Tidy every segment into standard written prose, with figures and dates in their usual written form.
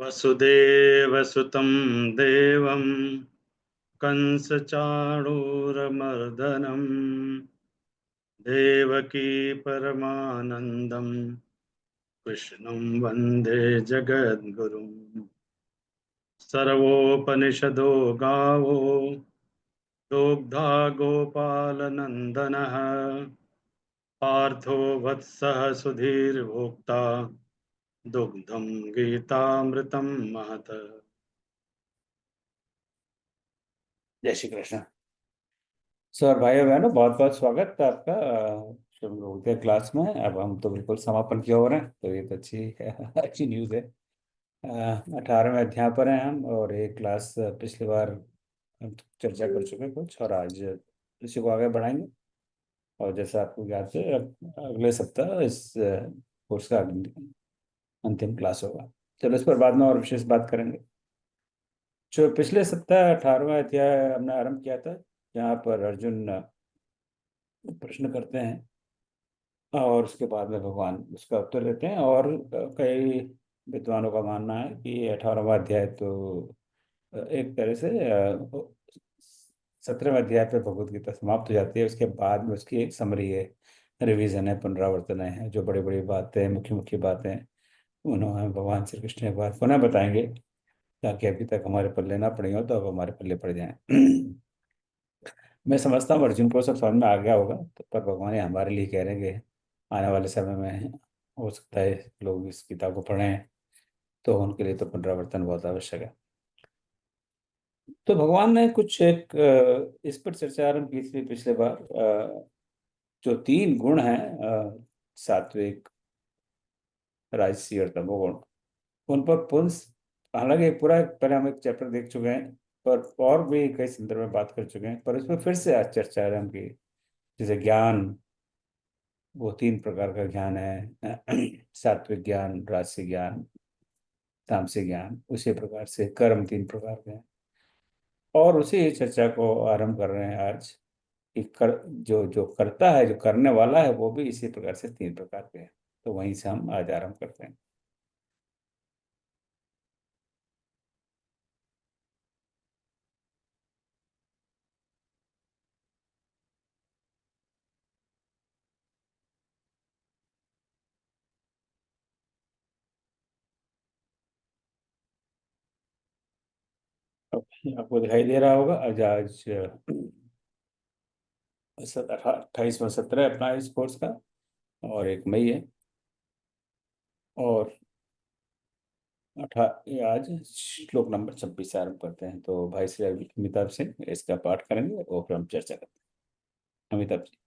वसुदेवसुतं देवं कंसचाणूरमर्दनं देवकी परमानन्दं कृष्णं वन्दे जगद्गुरुम्। सर्वोपनिषदो गावो दोग्धा गोपालनन्दनः पार्थो वत्सः सुधीर्भोक्ता दुग्धं गीतामृतं महत। जय श्री कृष्ण। सर भाइयों बहनों, बहुत बहुत स्वागत है आपका शुभ लोग के क्लास में। अब हम तो बिल्कुल समापन की ओर हैं, तो ये तो अच्छी अच्छी न्यूज़ है। 18वें अध्याय पर हैं हम, और एक क्लास पिछली बार हम चर्चा कर चुके हैं कुछ, और आज इसी को आगे बढ़ाएंगे। और जैसा आपको याद है, अगले सप्ताह इस कोर्स का अंतिम क्लास होगा। चलो इस पर बाद में और विशेष बात करेंगे। जो पिछले सप्ताह 18वां अध्याय हमने आरंभ किया था, यहाँ पर अर्जुन प्रश्न करते हैं और उसके बाद में भगवान उसका उत्तर देते हैं। और कई विद्वानों का मानना है कि 18वां अध्याय तो एक तरह से 17वें अध्याय पे भगवत गीता समाप्त हो जाती है। उसके बाद में उसकी एक समरी है, रिवीजन है, पुनरावर्तन है। जो बड़ी बड़ी बातें, मुख्य मुख्य बातें उन्होंने भगवान श्री कृष्ण एक बार पुनः बताएंगे, ताकि अभी तक हमारे पल्ले ना पड़ी हो तो अब हमारे पल्ले पड़ जाएं। मैं समझता हूँ अर्जुन को सब समझ में आ गया होगा, तो पर भगवान ये हमारे लिए कह रहे हैं कि आने वाले समय में हो सकता है लोग इस किताब को पढ़ें, तो उनके लिए तो पुनरावर्तन बहुत आवश्यक है। तो भगवान ने कुछ एक इस पर चर्चा आरंभ की थी पिछले बार। जो तीन गुण हैं, सात्विक, राजसी और तमोगुण, उन पर पुंस, हालांकि पूरा पहले हम एक चैप्टर देख चुके हैं, पर और भी कई संदर्भ में बात कर चुके हैं, पर इसमें फिर से आज चर्चा आरंभ की। जैसे ज्ञान, वो तीन प्रकार का ज्ञान है सात्विक ज्ञान, राजसी ज्ञान, तामसिक ज्ञान। उसी प्रकार से कर्म तीन प्रकार के हैं, और उसी चर्चा को आरंभ कर रहे हैं आज कि जो जो करता है, जो करने वाला है, वो भी इसी प्रकार से तीन प्रकार के हैं। तो वहीं से हम आज आरंभ करते हैं। अब आपको दिखाई दे रहा होगा, आज आज 28वां 17 अपना इस कोर्स का, और 1 मई है। और आज श्लोक नंबर 26 से आरंभ करते हैं। तो भाई श्री अमिताभ सिंह इसका पाठ करेंगे और फिर हम चर्चा करते हैं। अमिताभ जी।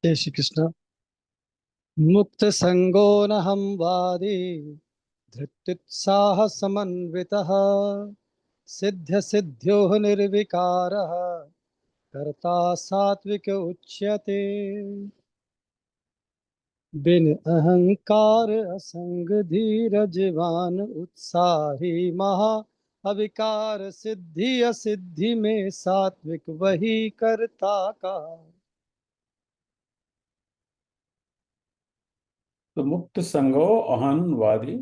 जय श्री कृष्ण। मुक्त संगो न वादी धृत्युत्साह समन्वितः सिद्ध सिद्ध्यो निर्विकारः कर्ता सात्विक उच्यते। बिन अहंकार असंग धीरजवान उत्साही महा अविकार सिद्धि असिद्धि में सात्विक वही करता का। तो मुक्त संगो अहंवादी,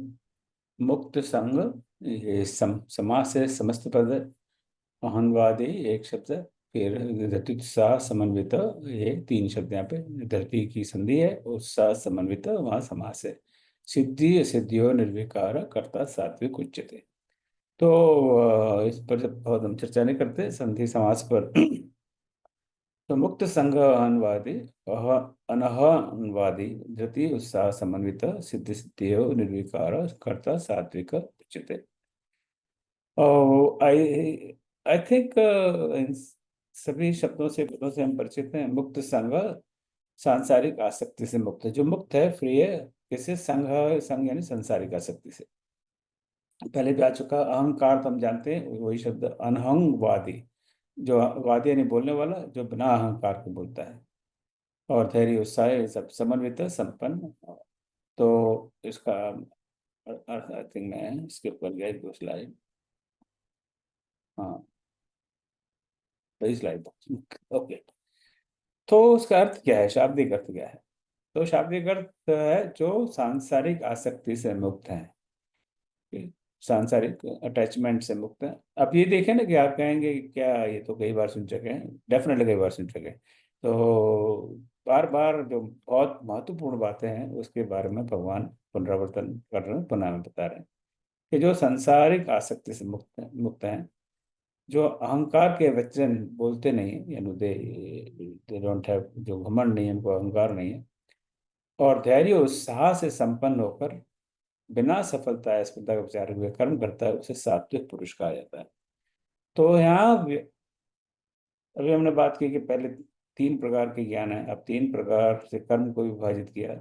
मुक्त संग, ये समास से समस्त पद है। अहंवादी एक शब्द है, फिर धृत्युत्साह समन्वित, ये तीन शब्द यहाँ पे। धरती की संधि है, उत्साह समन्वित वहाँ समास है। सिद्धि असिद्धियो निर्विकार कर्ता सात्विक उच्यते। तो इस पर जब बहुत हम चर्चा नहीं करते संधि समास पर। तो मुक्त संघ अहंवादी, अनहनवादी, धृति उत्साह समन्वित, सिद्धि सिद्धियो निर्विकार कर्ता सात्विक उच्यते। आई आई थिंक इन सभी शब्दों से पदों से हम परिचित हैं। मुक्त संघ, सांसारिक आसक्ति से मुक्त है। जो मुक्त है, फ्री है, किसे? संघ, संघ यानी सांसारिक आसक्ति से। पहले भी आ चुका। अहंकार तो हम जानते हैं, वही शब्द अनहंगवादी, जो वादी यानी बोलने वाला, जो बिना अहंकार के बोलता है। और धैर्य उत्साह ये सब समन्वित संपन्न। तो इसका अर्थ आई थिंक मैं इसके ऊपर गया 2 स्लाइड। हाँ, 2 स्लाइड। ओके। तो उसका अर्थ क्या है, शाब्दिक अर्थ क्या है? तो शाब्दिक अर्थ है जो सांसारिक आसक्ति से मुक्त है। कि सांसारिक अटैचमेंट से मुक्त है। अब ये देखें ना कि आप कहेंगे कि क्या ये तो कई बार सुन चुके हैं, डेफिनेटली कई बार सुन चुके हैं। तो बार बार जो बहुत महत्वपूर्ण बातें हैं उसके बारे में भगवान पुनरावर्तन कर रहे हैं, पुनः में बता रहे हैं कि जो सांसारिक आसक्ति से मुक्त हैं, जो अहंकार के वचन बोलते नहीं है, यानी दे डोंट हैव, जो घमंड नहीं है, उनको अहंकार नहीं है, और धैर्य उत्साह से संपन्न होकर बिना सफलता या स्पर्धा का विचार हुए कर्म करता है, उसे सात्विक पुरुष कहा जाता है। तो यहाँ अभी हमने बात की कि पहले 3 प्रकार के ज्ञान है, अब 3 प्रकार से कर्म को विभाजित किया।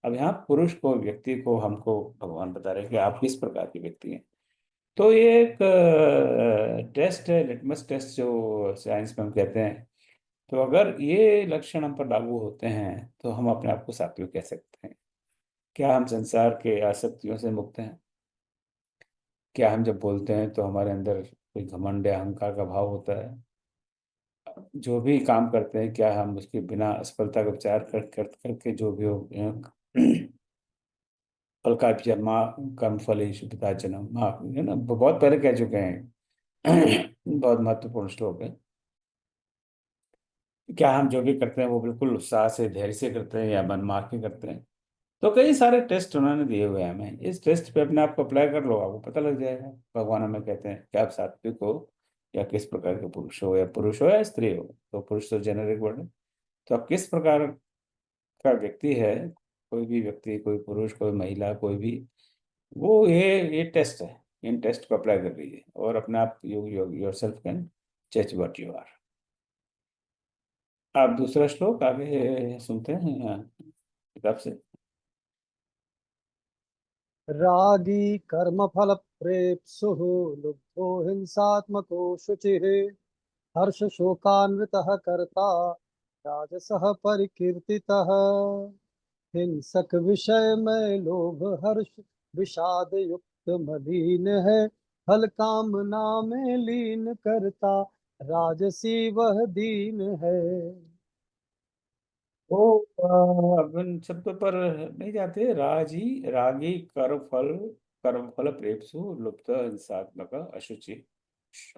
अब यहाँ पुरुष को, व्यक्ति को, हमको भगवान बता रहे हैं कि आप किस प्रकार के व्यक्ति हैं। तो ये एक टेस्ट है, लिटमस टेस्ट जो साइंस में हम कहते हैं। तो अगर ये लक्षण हम पर लागू होते हैं तो हम अपने आप को सात्विक कह सकते हैं। क्या हम संसार के आसक्तियों से मुक्त हैं? क्या हम जब बोलते हैं तो हमारे अंदर कोई घमंड या अहंकार का भाव होता है? जो भी काम करते हैं क्या हम उसके बिना असफलता का विचार करके जो भी हो फल का माँ कर्म फल पिता जन्म माँ, है ना, बहुत पहले कह चुके हैं। बहुत महत्वपूर्ण श्लोक है। क्या हम जो भी करते हैं वो बिल्कुल उत्साह से, धैर्य से करते हैं या मन मार के करते हैं? तो कई सारे टेस्ट उन्होंने दिए हुए हैं हमें। इस टेस्ट पे अपने आप को अप्लाई कर लो, आपको पता लग जाएगा। भगवान हमें कहते हैं कि आप सात्विक हो या किस प्रकार के पुरुष हो या स्त्री हो। तो पुरुष तो जेनेरिक वर्ड है। तो आप किस प्रकार का व्यक्ति है, कोई भी व्यक्ति, कोई पुरुष, कोई महिला, कोई भी, वो ये टेस्ट है। इन टेस्ट को अप्लाई कर लीजिए और अपने आप योर सेल्फ कैन जज व्हाट यू आर। आप दूसरा श्लोक आगे सुनते हैं किताब से। रागी कर्मफल प्रेप्सुः लुब्धो हिंसात्मको शुचिः हर्ष शोकान्वितः कर्ता राजसः परिकीर्तितः हिंसक विषय में लोभ हर्ष विषाद युक्त मलिन है फल कामना में लीन करता राजसी वह दीन है। वो अब इन शब्दों पर नहीं जाते। रागी कर्म फल प्रेप्सु लुप्त हिंसात्मक अशुचि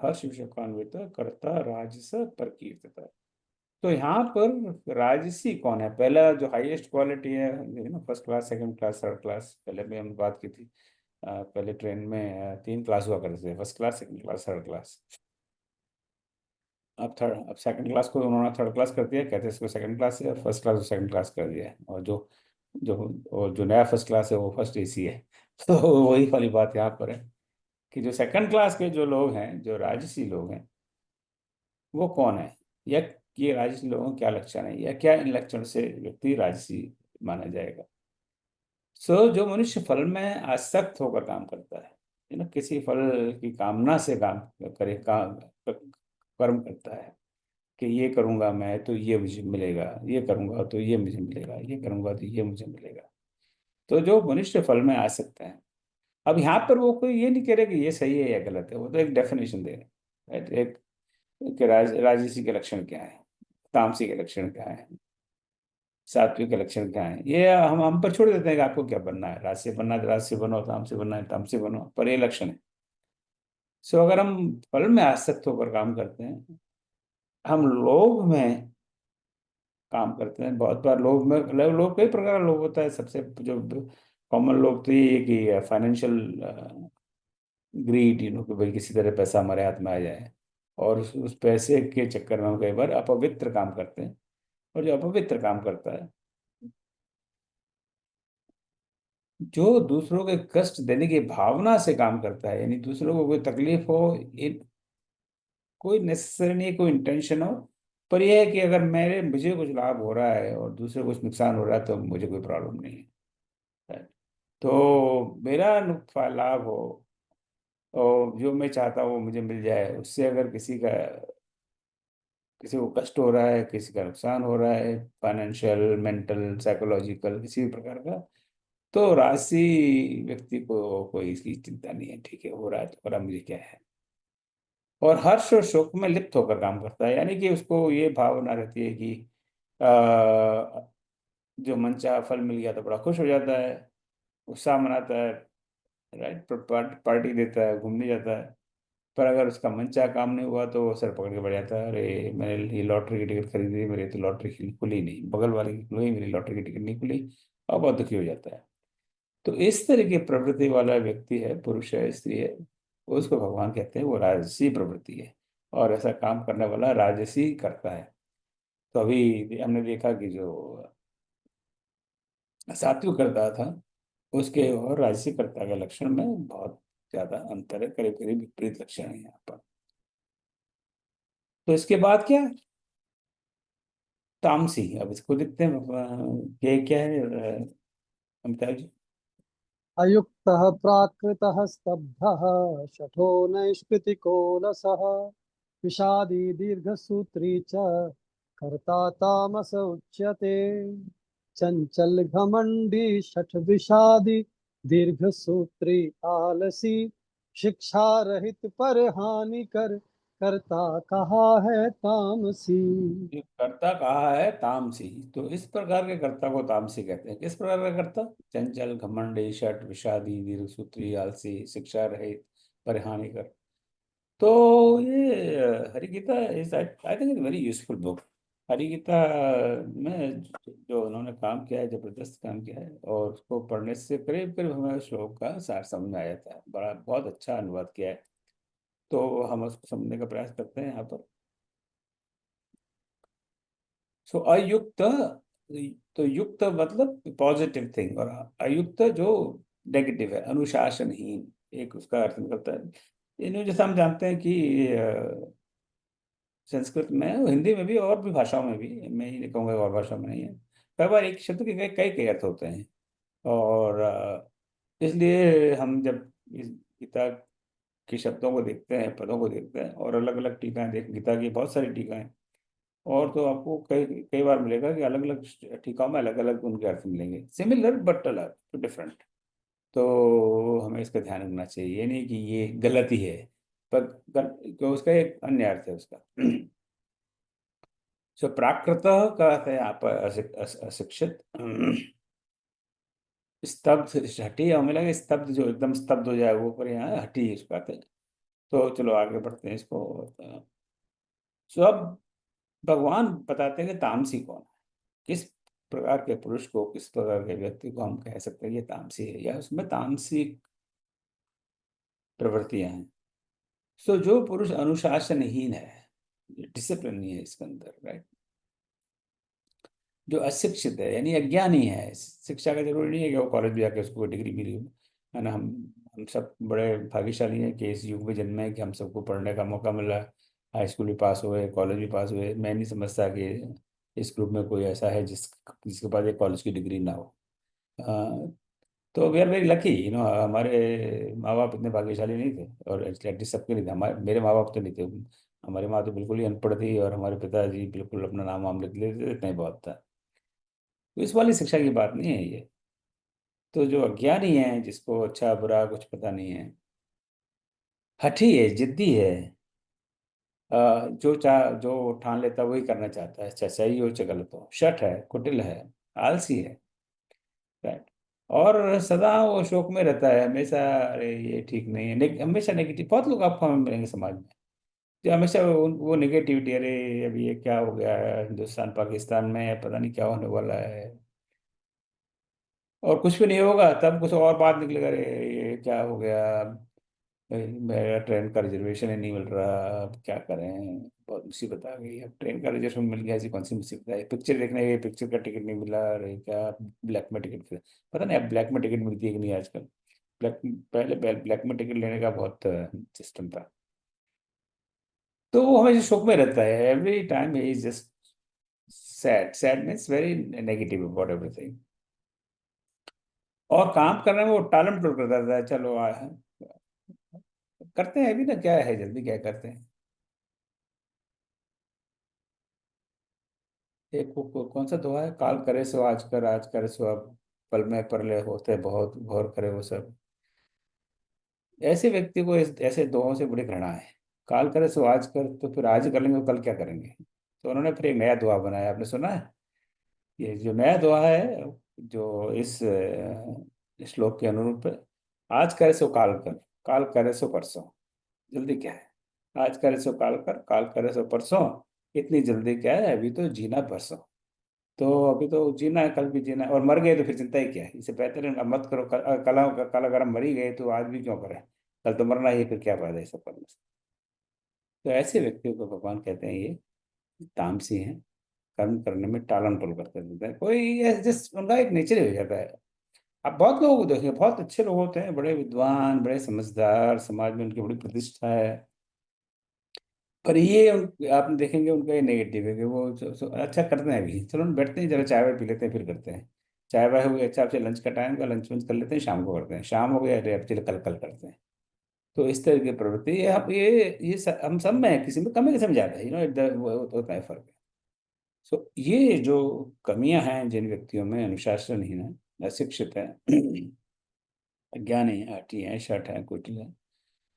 हर्ष विषकान्वित कर्ता राजस प्रकीर्तित। तो यहाँ पर राजसी कौन है? पहला जो हाईएस्ट क्वालिटी है ना, first class, second class, third class, पहले भी हम बात की थी। पहले ट्रेन में 3 क्लास हुआ करते थे, first class, second class, third class. अब सेकंड क्लास को उन्होंने थर्ड क्लास कर दिया, कहते हैं इसको सेकंड क्लास है, और फर्स्ट क्लास को सेकंड क्लास कर दिया है, और जो और जो नया फर्स्ट क्लास है वो फर्स्ट एसी है। तो वही वाली बात यहाँ पर है कि जो सेकंड क्लास के जो लोग हैं, जो राजसी लोग हैं, वो कौन है, या ये राजसी लोगों का क्या लक्षण है, या क्या इन लक्षण से व्यक्ति राजसी माना जाएगा? जो मनुष्य फल में आसक्त होकर काम करता है ना, किसी फल की कामना से काम करे, कर्म करता है कि ये करूंगा मैं तो ये मुझे मिलेगा, ये करूंगा तो ये मुझे मिलेगा, ये करूंगा तो ये मुझे मिलेगा। तो जो मनुष्य फल में आ सकते हैं, अब यहाँ पर वो कोई ये नहीं कह रहे कि ये सही है या गलत है, वो तो एक डेफिनेशन दे रहे हैं, right? एक राजसी के लक्षण क्या है, तामसी के लक्षण क्या है, सात्विक के लक्षण क्या है, ये हम पर छोड़ देते हैं कि आपको क्या बनना है, राजसी बनना है तो राजसी बनो, तामसी बनना है तामसी बनो, पर ये लक्षण है। सो अगर हम फल में आसक्त होकर काम करते हैं, हम लोभ में काम करते हैं, बहुत बार लोभ में, लोभ कई प्रकार का लोभ होता है। सबसे जो कॉमन लोभ तो ये है कि फाइनेंशियल ग्रीड, कि भाई किसी तरह पैसा हमारे हाथ में आ जाए, और उस पैसे के चक्कर में हम कई बार अपवित्र काम करते हैं। और जो अपवित्र काम करता है, जो दूसरों के कष्ट देने की भावना से काम करता है, यानी दूसरों को कोई तकलीफ हो, कोई नेसेसरी नहीं, कोई इंटेंशन हो, पर यह है कि अगर मुझे कुछ लाभ हो रहा है और दूसरे को कुछ नुकसान हो रहा है तो मुझे कोई प्रॉब्लम नहीं है। तो मेरा लाभ हो और जो मैं चाहता हूँ वो मुझे मिल जाए, उससे अगर किसी को कष्ट हो रहा है, किसी का नुकसान हो रहा है, फाइनेंशियल, मेंटल, साइकोलॉजिकल, किसी भी प्रकार का, तो राशि व्यक्ति को कोई इसकी चिंता नहीं है। ठीक है, हो रहा है तो हो रहा, मुझे क्या है। और हर्ष और शोक में लिप्त होकर काम करता है, यानी कि उसको ये भावना रहती है कि जो मनचाहा फल मिल गया तो बड़ा खुश हो जाता है, उत्साह मनाता है, राइट, पार्टी देता है, घूमने जाता है, पर अगर उसका मनचाहा काम नहीं हुआ तो वो सर पकड़ के बैठ जाता है, अरे मैंने ये लॉटरी की टिकट खरीदी, मेरी तो लॉटरी खुली नहीं, बगल वाले की खुली, मेरी लॉटरी की टिकट नहीं खुली, और बहुत दुखी हो जाता है। तो इस तरह की प्रवृत्ति वाला व्यक्ति है, पुरुष है, स्त्री है, उसको भगवान कहते हैं वो राजसी प्रवृत्ति है, और ऐसा काम करने वाला राजसी करता है। तो अभी हमने देखा कि जो सात्विक करता था उसके और राजसी कर्ता के लक्षण में बहुत ज्यादा अंतर है, करीब करीब विपरीत लक्षण है यहाँ पर। तो इसके बाद क्या है? तामसी। अब इसको देखते हैं, ये क्या है अमिताभ जी? अयुक्तः प्राकृतः स्तब्धः शठो नैष्कृतिको लसः विषादी दीर्घसूत्री च कर्ता तामस उच्यते। चंचल घमंडी शठ विषादी दीर्घसूत्री आलसी शिक्षा रहित पर हानि कर करता कहा है तामसी। ये कर्ता कहा है तामसी। तो इस प्रकार के कर्ता को तामसी कहते हैं। किस प्रकार का कर्ता? चंचल, घमंडी, शठ, विषादी, दीर्घसूत्री, आलसी, शिक्षा रहित, परिहानि कर। तो ये Hari Gita is, I think is very useful book. Hari Gita में जो उन्होंने काम किया है, जबरदस्त काम किया है, और उसको पढ़ने से करीब करीब हमें श्लोक का सार समझ में आ जाता है। बड़ा बहुत अच्छा अनुवाद किया है, तो हम उसको समझने का प्रयास करते हैं यहाँ पर। सो अयुक्त, तो युक्त मतलब पॉजिटिव थिंग, और अयुक्त जो नेगेटिव है, अनुशासनहीन, एक उसका अर्थ निकलता है। इन्हें जैसा हम जानते हैं कि संस्कृत में, हिंदी में भी, और भी भाषाओं में भी, मैं ही नहीं कहूँगा और भाषाओं में नहीं है, कई बार एक शब्द के कई कई कई अर्थ होते हैं। और इसलिए हम जब इस गीता के शब्दों को देखते हैं, पदों को देखते हैं, और अलग अलग टीकाएं देख, गीता की बहुत सारी टीकाएं, और तो आपको कई कई बार मिलेगा कि अलग अलग टीकाओं में अलग अलग उनके अर्थ मिलेंगे, सिमिलर बट अलग, डिफरेंट। तो हमें इसका ध्यान रखना चाहिए, ये नहीं कि ये गलत ही है, पर तो उसका एक अन्य अर्थ है उसका। सो प्राकृत का अर्थ है यहाँ पर अशिक्षित। स्तब्ध, हटी, हमें लगे स्तब्ध, जो एकदम स्तब्ध हो जाए वो, पर यहाँ हटी इसका अर्थ है। तो चलो आगे बढ़ते हैं इसको। सो अब भगवान बताते हैं कि तामसी कौन है, किस प्रकार के पुरुष को, किस प्रकार के व्यक्ति को हम कह सकते हैं ये तामसी है, या उसमें तामसिक प्रवृत्तियां हैं। सो जो पुरुष अनुशासनहीन है, डिसिप्लिन नहीं है इसके अंदर, राइट, जो अशिक्षित है यानी अज्ञानी है, शिक्षा का जरूरी नहीं है कि वो कॉलेज भी जाके उसको डिग्री मिली हो, है ना। हम सब बड़े भाग्यशाली हैं कि इस युग में जन्मे हैं, कि हम सबको पढ़ने का मौका मिला। हाई स्कूल भी पास हुए, कॉलेज भी पास हुए। मैं नहीं समझता कि इस ग्रुप में कोई ऐसा है जिसके पास एक कॉलेज की डिग्री ना हो। अ, तो वी आर वेरी लकी, हमारे माँ बाप इतने भाग्यशाली नहीं थे, और एटलीस्ट सबके नहीं थे। हमारे, मेरे माँ बाप तो नहीं थे। हमारी माँ तो बिल्कुल ही अनपढ़ थी, और हमारे पिताजी बिल्कुल अपना नाम वाम लिख लेते थे, इतना ही बहुत था। तो इस वाली शिक्षा की बात नहीं है ये। तो जो अज्ञानी है, जिसको अच्छा बुरा कुछ पता नहीं है, हठी है, जिद्दी है, जो ठान लेता है वही करना चाहता है, चाहे सही हो चाहे गलत हो, शठ है, कुटिल है, आलसी है, राइट, और सदा वो शोक में रहता है हमेशा, अरे ये ठीक नहीं है, हमेशा नेगेटिव। बहुत लोग आपको हमें मिलेंगे समाज में जो हमेशा वो नेगेटिविटी, अरे अभी ये क्या हो गया है हिंदुस्तान पाकिस्तान में, पता नहीं क्या होने वाला है, और कुछ भी नहीं होगा तब कुछ और बात निकलेगा, अरे ये क्या हो गया, मेरा ट्रेन का रिजर्वेशन ही नहीं मिल रहा, अब क्या करें, बहुत मुसीबत आ गई। अब ट्रेन का रिजर्वेशन मिल गया, ऐसी कौन सी मुसीबत है, पिक्चर देखने गए, पिक्चर का टिकट नहीं मिला, अरे क्या ब्लैक में टिकट पता नहीं अब ब्लैक में टिकट मिलती है कि नहीं आजकल। ब्लैक, पहले ब्लैक में टिकट लेने का बहुत सिस्टम था। तो वो हमेशा शौक में रहता है, every time he is just sad, sad means very negative about everything, और काम करने में वो टालम टोल करता रहता है। चलो करते हैं अभी ना, क्या है जल्दी, क्या करते हैं। एक कौन सा दोहा है, काल करे सो आज कर, आज करे सो अब, पल में परले होते बहुत, घोर करे वो सब। ऐसे व्यक्ति को ऐसे दोहों से बड़ी घृणा है। काल करे सो आज कर, तो फिर आज ही कर लेंगे तो कल क्या करेंगे। तो उन्होंने फिर एक नया दोहा बनाया, आपने सुना है? ये जो नया दोहा है, जो इस श्लोक के अनुरूप है, आज करे सो काल कर, काल करे सो परसों। जल्दी क्या है? आज करे सो काल कर, काल करे सो परसों। इतनी जल्दी क्या है, अभी तो जीना परसों। तो अभी तो जीना है, कल भी जीना है, और मर गए तो फिर चिंता ही क्या है? इससे बेहतर है अब मत करो। कल अगर हम मर ही गए तो आज भी क्यों करें? कल तो मरना ही है, फिर क्या फायदा है सब करने से? तो ऐसे व्यक्तियों को भगवान कहते हैं ये तामसी हैं, कर्म करने में टालम टोल करते रहते हैं। कोई जस्ट उनका एक नेचर हो जाता है। आप बहुत लोगों को देखेंगे, बहुत अच्छे लोग होते हैं, बड़े विद्वान, बड़े समझदार, समाज में उनकी बड़ी प्रतिष्ठा है, पर ये आप देखेंगे उनका ये नेगेटिव है कि वो अच्छा करते हैं, अभी चलो बैठते हैं जरा चाय वाय पी लेते हैं फिर करते हैं। चाय वाय हो गया, अच्छा आपसे लंच का टाइम का, लंच वंच कर लेते हैं, शाम को करते हैं, शाम हो गया, अरे अब चलो कल कल करते हैं। तो इस तरह की प्रवृत्ति ये आप हम सब में है, किसी में कम है किसी में ज्यादा है, होता है फर्क। सो ये जो कमियां हैं जिन व्यक्तियों में, अनुशासनहीन है, अशिक्षित है, अज्ञानी है, हठी है, शठ है, कुटिल है,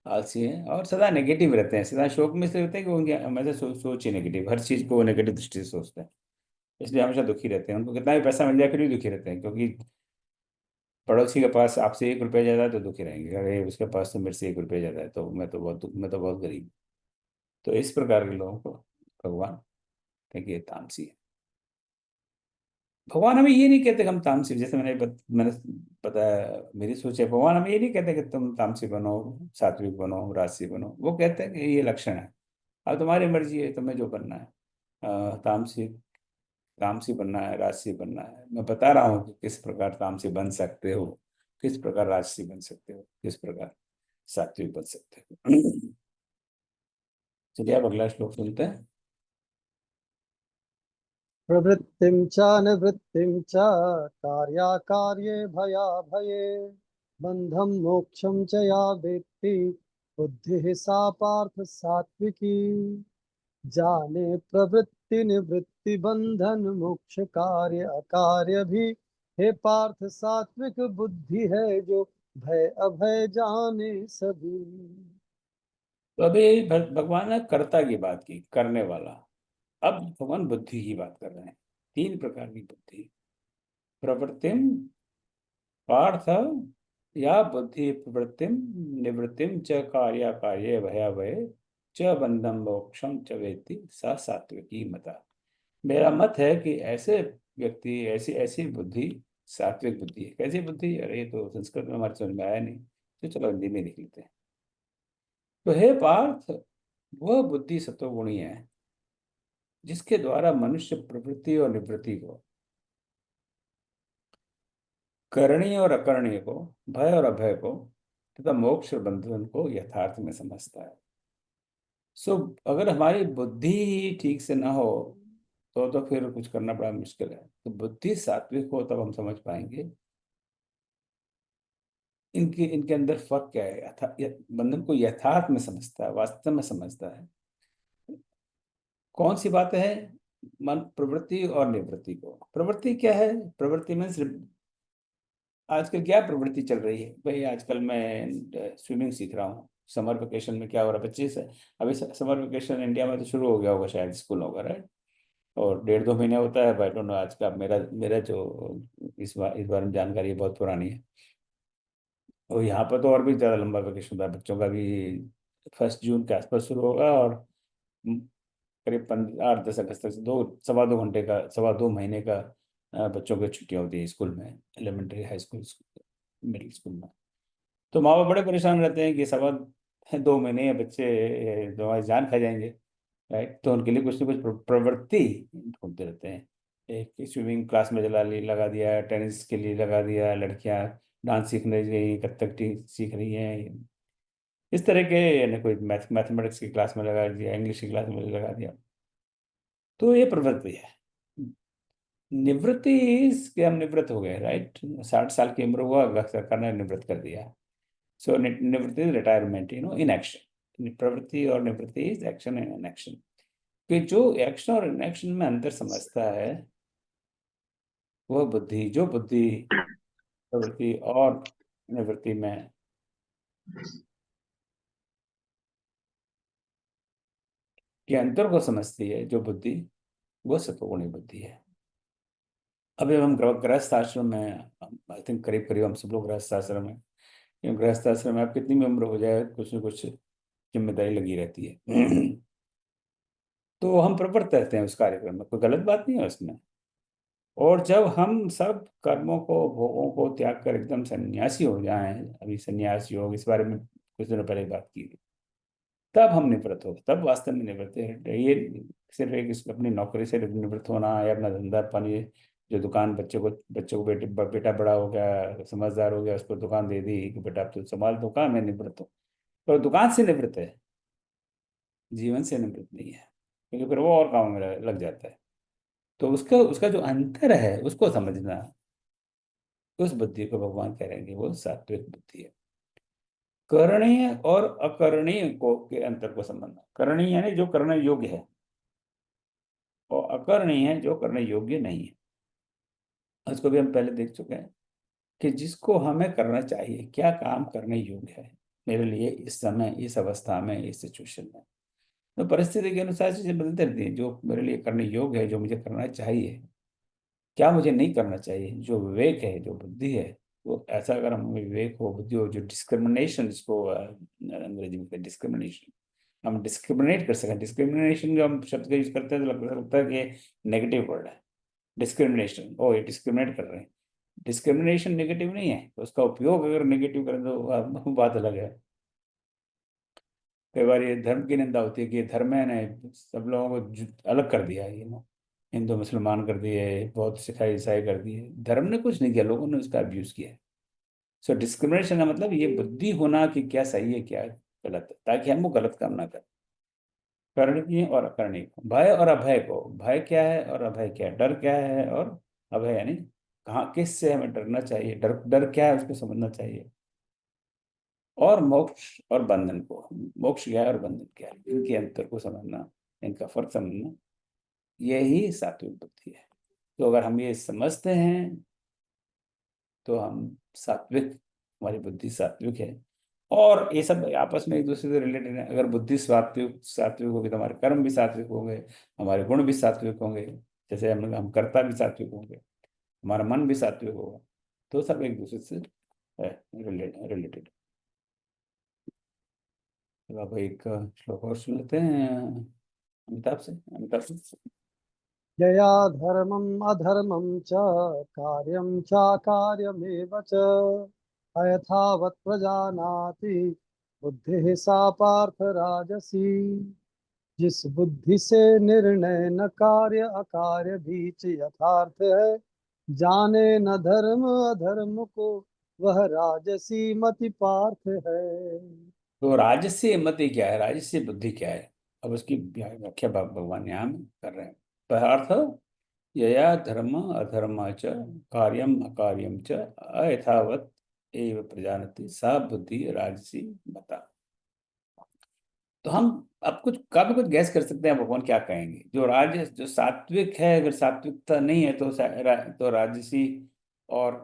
आलसी है, और सदा नेगेटिव रहते हैं, सदा शोक में से रहते हैं कि उनकी हमेशा सोच ही नेगेटिव, हर चीज को वो नेगेटिव दृष्टि से सोचते हैं, इसलिए हमेशा दुखी रहते हैं। उनको कितना भी पैसा मिल जाए फिर भी दुखी रहते हैं, क्योंकि पड़ोसी के पास आपसे 1 रुपया ज्यादा है तो दुखी रहेंगे, अरे उसके पास तो मेरे से 1 रुपया ज्यादा है तो मैं तो बहुत गरीब हूं। तो इस प्रकार के लोगों को भगवान कहते हैं कि ये तामसी है। भगवान हमें ये नहीं कहते कि हम तामसी, जैसे मैंने बताया मेरी सोच है, भगवान हमें ये नहीं कहते कि तुम तामसी बनो, सात्विक बनो, राजसी बनो। वो कहते हैं कि ये लक्षण है, अब तुम्हारी मर्जी है, तुम्हें जो बनना है, तामसी तामसी बनना है, राजसी बनना है। मैं बता रहा हूँ कि किस प्रकार तामसी बन सकते हो, किस प्रकार राजसी बन सकते हो, किस प्रकार सात्विक बन सकते हो। चलिए अब अगला श्लोक सुनते हैं। प्रवृत्तिं च निवृत्तिं च कार्याकार्ये भयाभये बन्धं मोक्षं च या वेत्ति बुद्धिः सा पार्थ सात्विकी। जाने प्रवृत्ति निवृत्ति बंधन मोक्ष कार्य अकार्य भी, हे पार्थ सात्विक बुद्धि है जो भय अभय जाने सभी। तो अभी भगवान ने कर्ता की बात की, करने वाला। अब भगवान बुद्धि की बात कर रहे हैं। 3 प्रकार की बुद्धि, प्रवृत्तिम पार्थ, या बुद्धि प्रवृत्तिम निवृत्तिम च कार्य कार्य भयावय च बंधम मोक्षम च वेत्ति सा सात्विकी मता। मेरा मत है कि ऐसे व्यक्ति, ऐसी ऐसी बुद्धि सात्विक बुद्धि है। कैसी बुद्धि? अरे ये तो संस्कृत में हमारे समझ में आया नहीं, तो चलो हिंदी में लिख लेते हैं। तो हे पार्थ, वह बुद्धि सत्वगुणी है जिसके द्वारा मनुष्य प्रवृत्ति और निवृत्ति को, करणीय और अकरणीय को, भय और अभय को तथा मोक्ष और बंधन को यथार्थ में समझता है। सो अगर हमारी बुद्धि ही ठीक से ना हो तो फिर कुछ करना बड़ा मुश्किल है। तो बुद्धि सात्विक हो तब हम समझ पाएंगे इनके अंदर फर्क क्या है। बंधन को यथार्थ में समझता है, वास्तव में समझता है। कौन सी बात है? मन प्रवृत्ति और निवृत्ति को। प्रवृत्ति क्या है? प्रवृत्ति में आजकल क्या प्रवृत्ति चल रही है भाई? आजकल मैं स्विमिंग सीख रहा हूँ। समर वेकेशन में क्या हो रहा है, 25 है अभी समर वेकेशन इंडिया में तो शुरू हो गया होगा, शायद स्कूल होगा, राइट? और 1.5-2 महीने होता है, बट नो आज का मेरा मेरा जो इस बार में जानकारी बहुत पुरानी है। और यहाँ पर तो और भी ज़्यादा लंबा वेकेशन होता है बच्चों का भी। 1 जून के आसपास शुरू होगा और करीब 8-10 अगस्त तक 2 सवा 2 घंटे का, सवा 2 महीने का बच्चों की छुट्टियां होती है स्कूल में, elementary, high school, middle school में। तो माँ बाप बड़े परेशान रहते हैं कि सवा 2 महीने ये बच्चे जो हमारी जान खा जाएंगे, राइट? तो उनके लिए कुछ ना कुछ प्रवृत्ति ढूंढते रहते हैं। एक स्विमिंग क्लास में लगा दिया, टेनिस के लिए लगा दिया, लड़कियां डांस सीखने गई, कथक सीख रही हैं, इस तरह के, यानी कोई मैथमेटिक्स की क्लास में लगा दिया, इंग्लिश की क्लास में लगा दिया। तो ये प्रवृत्ति है। निवृत्ति के हम निवृत्त हो गए, राइट? 60 साल की उम्र हुआ, सरकार ने निवृत्त कर दिया। सो निवृत्ति इज रिटायरमेंट, इन एक्शन। प्रवृत्ति और निवृत्ति is action and in action. कि जो एक्शन और इन एक्शन में अंतर समझता है वह बुद्धि, जो बुद्धि प्रवृत्ति और निवृत्ति में के अंतर को समझती है, जो बुद्धि, वह सत्वगुणी बुद्धि है। अभी हम गृहस्थ आश्रम में, आई थिंक करीब करीब हम सब लोग गृहस्थ आश्रम में, क्योंकि गृहस्थ आश्रम में आप कितनी भी उम्र हो जाए कुछ न कुछ जिम्मेदारी लगी रहती है। तो हम प्रवृत्त रहते हैं उस कार्यक्रम में, कोई गलत बात नहीं है उसमें। और जब हम सब कर्मों को भोगों को त्याग कर एकदम सन्यासी हो जाएं, अभी सन्यासी योग इस बारे में कुछ दिनों पहले बात की थी, तब हम निवृत्त हो, तब वास्तव में निवृत्त है। ये सिर्फ एक अपनी नौकरी से निवृत्त होना या अपना धंधा पानी, जो दुकान बच्चे को बेटा बड़ा हो गया समझदार हो गया उसको दुकान दे दी कि बेटा अब तो संभाल दुकान में निवृत्त हो, तो दुकान से निवृत्त है, जीवन से निवृत्त नहीं है, क्योंकि फिर वो और काम में लग जाता है। तो उसका उसका जो अंतर है उसको समझना, उस बुद्धि को भगवान कह रहे हैं कि वो सात्विक बुद्धि है। करणीय और अकरणीय को के अंतर को समझना, करणीय यानी जो करने योग्य है, और अकरणीय है जो करने योग्य नहीं है। उसको भी हम पहले देख चुके हैं कि जिसको हमें करना चाहिए, क्या काम करने योग्य है मेरे लिए इस समय, इस अवस्था में, इस सिचुएशन में। तो परिस्थिति के अनुसार चीजें बदलती रहती है। जो मेरे लिए करने योग्य है, जो मुझे करना चाहिए, क्या मुझे नहीं करना चाहिए, जो विवेक है, जो बुद्धि है, वो ऐसा अगर हम विवेक हो, बुद्धि हो, जो डिस्क्रिमिनेशन, जिसको अंग्रेजी में डिस्क्रिमिनेशन, हम डिस्क्रिमिनेट कर सकें। डिस्क्रिमिनेशन जो हम शब्द का यूज करते हैं तो लगता है कि नेगेटिव वर्ड है डिस्क्रिमिनेशन, ओ ये डिस्क्रिमिनेट कर रहे हैं। डिस्क्रिमिनेशन नेगेटिव नहीं है, तो उसका उपयोग अगर नेगेटिव करें तो बात अलग है। कई बार ये धर्म की निंदा होती है कि ये धर्म है ना, सब लोगों को अलग कर दिया है, ये ना, हिंदू मुसलमान कर दिए, बौद्ध सिखाई ईसाई कर दिए। धर्म ने कुछ नहीं किया, लोगों ने उसका अब्यूज किया है। सो डिस्क्रिमिनेशन का मतलब ये बुद्धि होना कि क्या सही है क्या गलत है, ताकि हम वो गलत काम ना करें। करणीय और अकरणीय को, भय और अभय को, भय क्या है और अभय क्या है, डर क्या है और अभय यानी कहाँ किस से हमें डरना चाहिए, डर डर क्या है उसको समझना चाहिए। और मोक्ष और बंधन को, मोक्ष क्या है और बंधन क्या है, इनके अंतर को समझना, इनका फर्क समझना, यही सात्विक बुद्धि है। तो अगर हम ये समझते हैं तो हम सात्विक, हमारी बुद्धि सात्विक है। और ये सब आपस में एक दूसरे से रिलेटेड है। अगर बुद्धि सात्विक सात्विक होगी तो हमारे कर्म भी सात्विक होंगे, हमारे गुण भी सात्विक होंगे, जैसे हम कर्ता भी सात्विक होंगे, हमारा मन भी सात्विक होगा। तो सब एक दूसरे से रिलेटेड। तो अब एक श्लोक और सुन लेते हैं अमिताभ से। यया धर्मम् अधर्मं च कार्यं चाकार्यमेव च अयथावत् प्रजानाति बुद्धिः सा पार्थ राजसी। जिस बुद्धि से निर्णय न कार्य अकार्य बीच यथार्थ है, जाने न धर्म अधर्म को, वह राजसी मति पार्थ है। तो राजसी मति क्या है, राजसी बुद्धि क्या है, अब उसकी व्याख्या भगवान यहाँ में कर रहे हैं। पदार्थ यया धर्म अधर्म च कार्यम अकार्यम च अयथावत एव प्रजानति सा बुद्धि राजसी मता। तो हम अब कुछ काफी कुछ गैस कर सकते हैं भगवान क्या कहेंगे। जो सात्विक है, अगर सात्विकता नहीं है तो तो राजसी और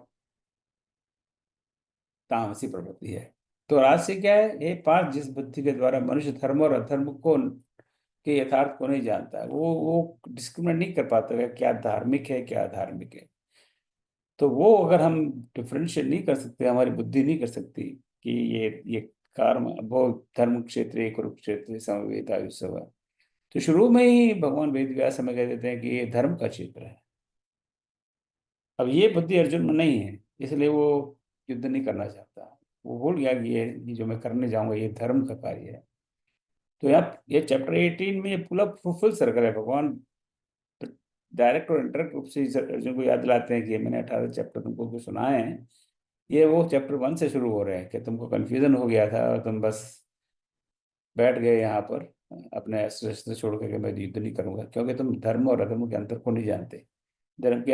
तामसी प्रवृत्ति है। तो राजसी क्या है, ये पांच, जिस बुद्धि के द्वारा मनुष्य धर्म और अधर्म को के यथार्थ को नहीं जानता है, वो डिस्क्रिमिनेट नहीं कर पाता है क्या धार्मिक है क्या अधार्मिक है। तो वो अगर हम डिफ्रेंशिएट नहीं कर सकते, हमारी बुद्धि नहीं कर सकती कि ये कर्म वो धर्म क्षेत्र कुरुक्षेत्र समवेत आयुष्य, तो शुरू में ही भगवान वेद व्यास हमें कह देते हैं कि ये धर्म का क्षेत्र है। अब ये बुद्धि अर्जुन में नहीं है, इसलिए वो युद्ध नहीं करना चाहता। वो भूल गया कि ये जो मैं करने जाऊंगा ये धर्म का कार्य है। तो यहाँ ये चैप्टर 18 में ये पूरा फुल सर्कल है। भगवान डायरेक्ट और इनडायरेक्ट रूप से अर्जुन को याद दिलाते हैं कि ये मैंने 18 चैप्टर तुमको कुछ सुनाए हैं, ये वो चैप्टर 1 से शुरू हो रहे हैं कि तुमको कंफ्यूजन हो गया था और तुम बस बैठ गए यहाँ पर अपने अस्त्र शस्त्र छोड़ करके मैं युद्ध नहीं करूंगा, क्योंकि तुम धर्म और अधर्म के अंतर को नहीं जानते। धर्म के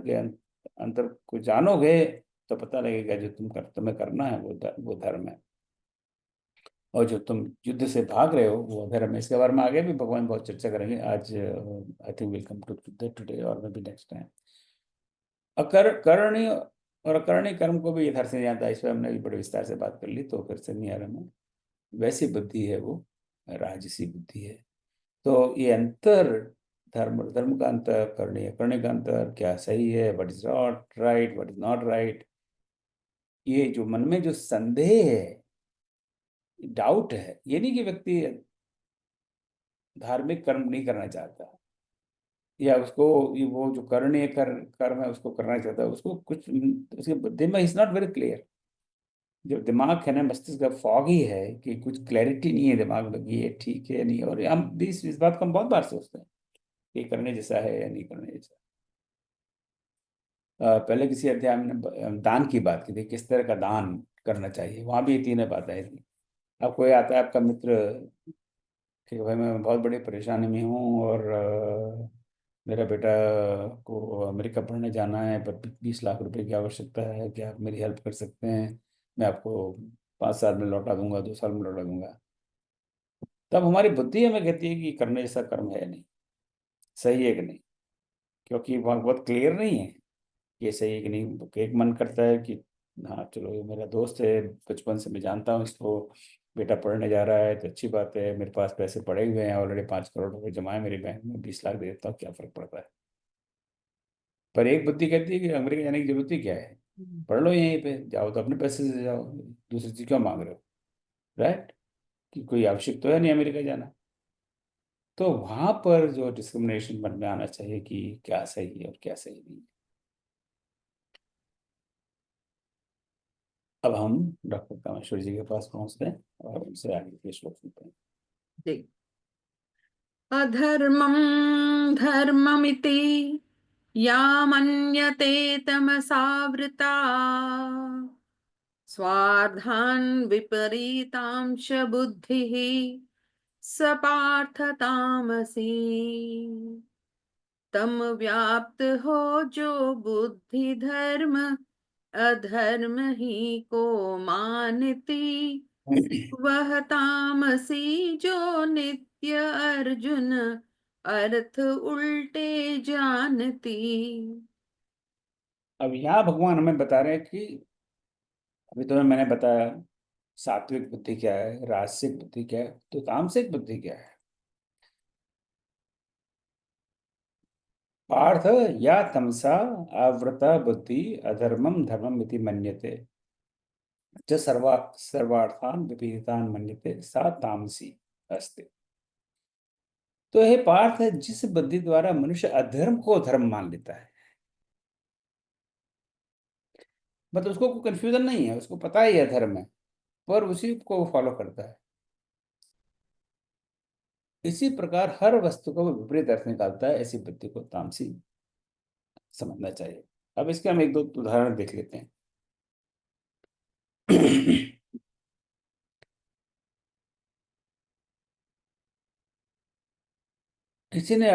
अंतर को जानोगे तो पता लगेगा जो तुम्हें करना है वो धर्म है, और जो तुम युद्ध से भाग रहे हो वो अधर्म है। इसके बारे में आगे भी भगवान बहुत चर्चा करेंगे। आज I think will come to today और मे बी नेक्स्ट टाइम। करणी और अकरणीय कर्म को भी यथार्थ से नहीं आता, इस पर हमने भी बड़े विस्तार से बात कर ली, तो फिर से नहीं आ रहा मैं। वैसी बुद्धि है वो राजसी बुद्धि है। तो ये अंतर, धर्म धर्म का अंतर, करने करने का अंतर, क्या सही है, what is not right, what is not right, ये जो मन में जो संदेह है, डाउट है, ये नहीं कि व्यक्ति धार्मिक कर्म नहीं करना चाहता, या उसको ये वो जो करणीय कर्म है उसको करना चाहता है, उसको कुछ उसके दिमाग इज नॉट वेरी क्लियर। जो दिमाग है ना, मस्तिष्क फॉगी है कि कुछ क्लैरिटी नहीं है दिमाग में कि ये ठीक है या नहीं। और हम भी इस बात को हम बहुत बार सोचते हैं कि ये करने जैसा है या नहीं करने जैसा। पहले किसी अध्याय में दान की बात की थी, किस तरह का दान करना चाहिए, वहां भी ये तीन बातें आई थी। अब कोई आता है आपका मित्र कि भाई मैं बहुत बड़ी परेशानी में हूँ और मेरा बेटा को अमेरिका पढ़ने जाना है, पर 20 लाख रुपए की आवश्यकता है, क्या आप मेरी हेल्प कर सकते हैं? मैं आपको 5 साल में लौटा दूंगा, 2 साल में लौटा दूंगा। तब हमारी बुद्धि हमें कहती है कि करने जैसा कर्म है नहीं, सही है कि नहीं, क्योंकि वहाँ बहुत क्लियर नहीं है कि ये सही है कि नहीं। तो एक मन करता है कि हाँ चलो, ये मेरा दोस्त है, बचपन से मैं जानता हूँ इसको, बेटा पढ़ने जा रहा है तो अच्छी बात है, मेरे पास पैसे पड़े हुए हैं, ऑलरेडी 5 करोड़ रुपए जमा है मेरी बैंक में, 20 लाख दे देता हूँ, क्या फर्क पड़ता है। पर एक बुद्धि कहती है कि अमेरिका जाने की जरूरत ही क्या है, पढ़ लो यहीं पे, जाओ तो अपने पैसे से जाओ, दूसरी चीज क्यों मांग रहे हो, राइट? कि कोई आवश्यक तो है नहीं अमेरिका जाना। तो वहां पर जो डिस्क्रिमिनेशन मन में आना चाहिए कि क्या सही है और क्या सही नहीं है। अब हम डॉक्टर कामेश्वर जी के पास पहुंचते हैं और उनसे आगे के श्लोक सुनते हैं। जी। अधर्मं धर्ममिति या मन्यते तमसावृता स्वार्थान् विपरीतांश बुद्धिः स पार्थ तामसी। तम व्याप्त हो जो बुद्धि धर्म अधर्म ही को मानती, वह तामसी जो नित्य अर्जुन अर्थ उल्टे जानती। अब यहाँ भगवान हमें बता रहे हैं कि अभी तुम्हें मैंने बताया सात्विक बुद्धि क्या है, राजसिक बुद्धि क्या है, तो तामसिक बुद्धि क्या है। पार्थ या तमसा आवृता बुद्धि अधर्मम धर्मम इति मन्यते च सर्वार्थान विपरीतान मन्यते सा तामसी अस्ति। तो हे पार्थ, जिस बुद्धि द्वारा मनुष्य अधर्म को धर्म मान लेता है, मतलब उसको कोई कंफ्यूजन नहीं है, उसको पता ही है धर्म है, पर उसी को वो फॉलो करता है, इसी प्रकार हर वस्तु को वो विपरीत अर्थ निकालता है, ऐसी बुद्धि को तामसी समझना चाहिए। अब इसके हम एक दो उदाहरण देख लेते हैं। किसी ने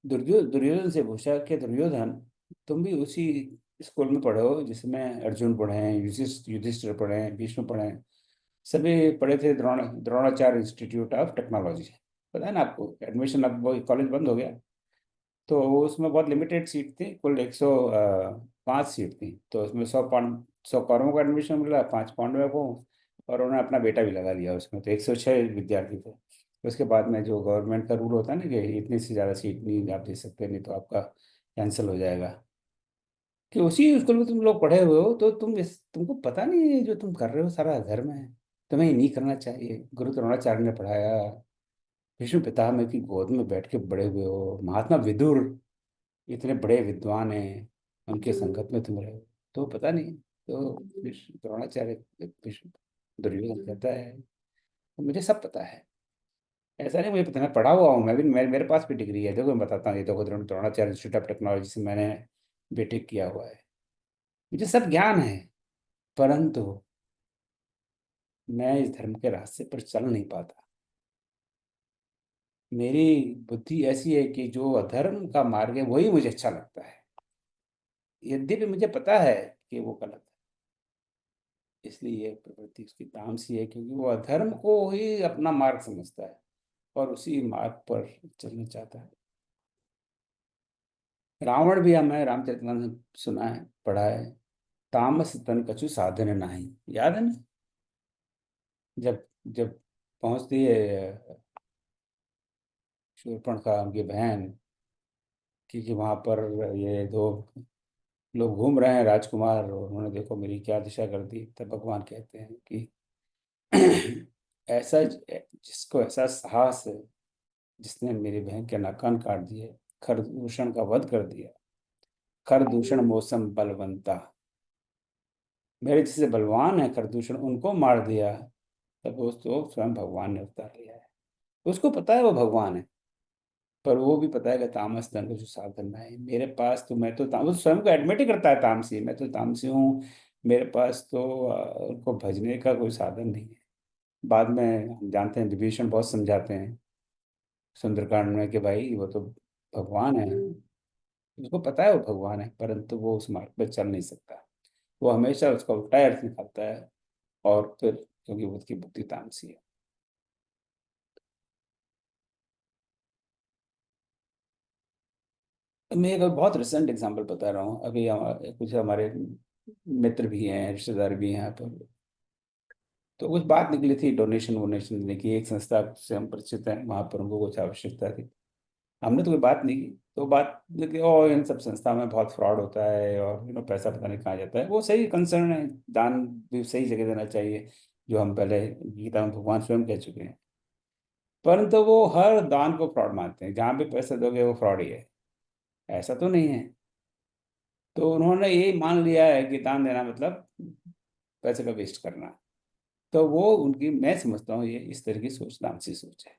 दुर्योधन से पूछा कि दुर्योधन, तुम भी उसी स्कूल में पढ़े हो जिसमें अर्जुन पढ़े हैं, युधिष्ठिर पढ़े हैं, भीष्म पढ़े हैं, सभी पढ़े थे द्रोणाचार्य इंस्टीट्यूट ऑफ टेक्नोलॉजी। पता है ना आपको, एडमिशन अब वो कॉलेज बंद हो गया, तो उसमें बहुत लिमिटेड सीट थी, कुल 105 सीट थी, तो उसमें 100 पाउंड 100 कौरवों को एडमिशन मिला, 5 पांडवों को, और उन्होंने अपना बेटा भी लगा लिया उसमें, तो 106 विद्यार्थी थे। उसके बाद में जो गवर्नमेंट का रूल होता है ना कि इतनी से ज़्यादा सीट नहीं आप दे सकते, नहीं तो आपका कैंसिल हो जाएगा, कि उसी स्कूल में तुम लोग पढ़े हुए हो, तो तुमको पता नहीं है जो तुम कर रहे हो सारा अधर्म है, तुम्हें ये नहीं करना चाहिए। गुरु द्रोणाचार्य ने पढ़ाया, भीष्म पितामह की गोद में बैठ के बड़े हुए हो, महात्मा विदुर इतने बड़े विद्वान हैं, उनके संगत में तुम रहे हो, तो पता नहीं। तो द्रोणाचार्य भीष्म दुर्योधन कहता है तो मुझे सब पता है, ऐसा नहीं मुझे पता, मैं पढ़ा हुआ हूँ, मैं भी मेरे पास भी डिग्री है, देखो मैं बताता हूँ, ये देखो द्रोणाचार्य इंस्टीट्यूट ऑफ टेक्नोलॉजी से मैंने बीटेक किया हुआ है, मुझे सब ज्ञान है, परंतु मैं इस धर्म के रास्ते पर चल नहीं पाता। मेरी बुद्धि ऐसी है कि जो अधर्म का मार्ग है वही मुझे अच्छा लगता है, यद्यपि मुझे पता है कि वो गलत है। इसलिए ये प्रवृत्ति उसकी तामसी है, क्योंकि वो अधर्म को ही अपना मार्ग समझता है और उसी मार्ग पर चलना चाहता है। रावण भी हमें रामचरितमानस सुना है, पढ़ा है, तामस तन कछु साधन नाही, याद है ना? जब जब पहुंचती है शूर्पणखा उनकी बहन, क्योंकि वहां पर ये दो लोग घूम रहे हैं राजकुमार, और उन्होंने देखो मेरी क्या दिशा कर दी। तब भगवान कहते हैं कि ऐसा जिसको ऐसा साहस है, जिसने मेरी बहन के नाक कान काट दिए, खरदूषण का वध कर दिया, खरदूषण मौसम बलवंता, मेरे जैसे बलवान है खरदूषण, उनको मार दिया। तब वो तो स्वयं भगवान ने अवतार लिया है। उसको पता है वो भगवान है, पर वो भी पता है कि तामस धन को जो साधन है मेरे पास, तो मैं तो वो स्वयं को एडमिट ही करता है तामसी, मैं तो तामसी हूँ, मेरे पास तो उनको भजने का कोई साधन नहीं है। बाद में हम जानते हैं विभीषण बहुत समझाते हैं सुंदरकांड में कि भाई वो तो भगवान है, उसको पता है वो भगवान है, परंतु वो उस मार्ग पर चल नहीं सकता। वो हमेशा उसका उल्टा अर्थ निकालता है, और फिर क्योंकि उसकी बुद्धि तामसी है। मैं एक बहुत रिसेंट एग्जांपल बता रहा हूँ। अभी कुछ हमारे मित्र भी हैं, रिश्तेदार भी हैं यहाँ पर, तो कुछ बात निकली थी डोनेशन वोनेशन देने की। एक संस्था से हम परिचित हैं, वहाँ पर उनको कुछ आवश्यकता थी। हमने तो कोई बात नहीं की, तो बात कि ओ इन सब संस्था में बहुत फ्रॉड होता है, और पैसा पता नहीं कहाँ जाता है। वो सही कंसर्न है, दान भी सही जगह देना चाहिए, जो हम पहले गीता में भगवान स्वयं कह चुके हैं। परंतु वो हर दान को फ्रॉड मानते हैं, जहाँ भी पैसे दोगे वो फ्रॉड ही है, ऐसा तो नहीं है। तो उन्होंने ये मान लिया है कि दान देना मतलब पैसे का वेस्ट करना। तो वो उनकी, मैं समझता हूँ ये इस तरह की सोच तामसी सोच है।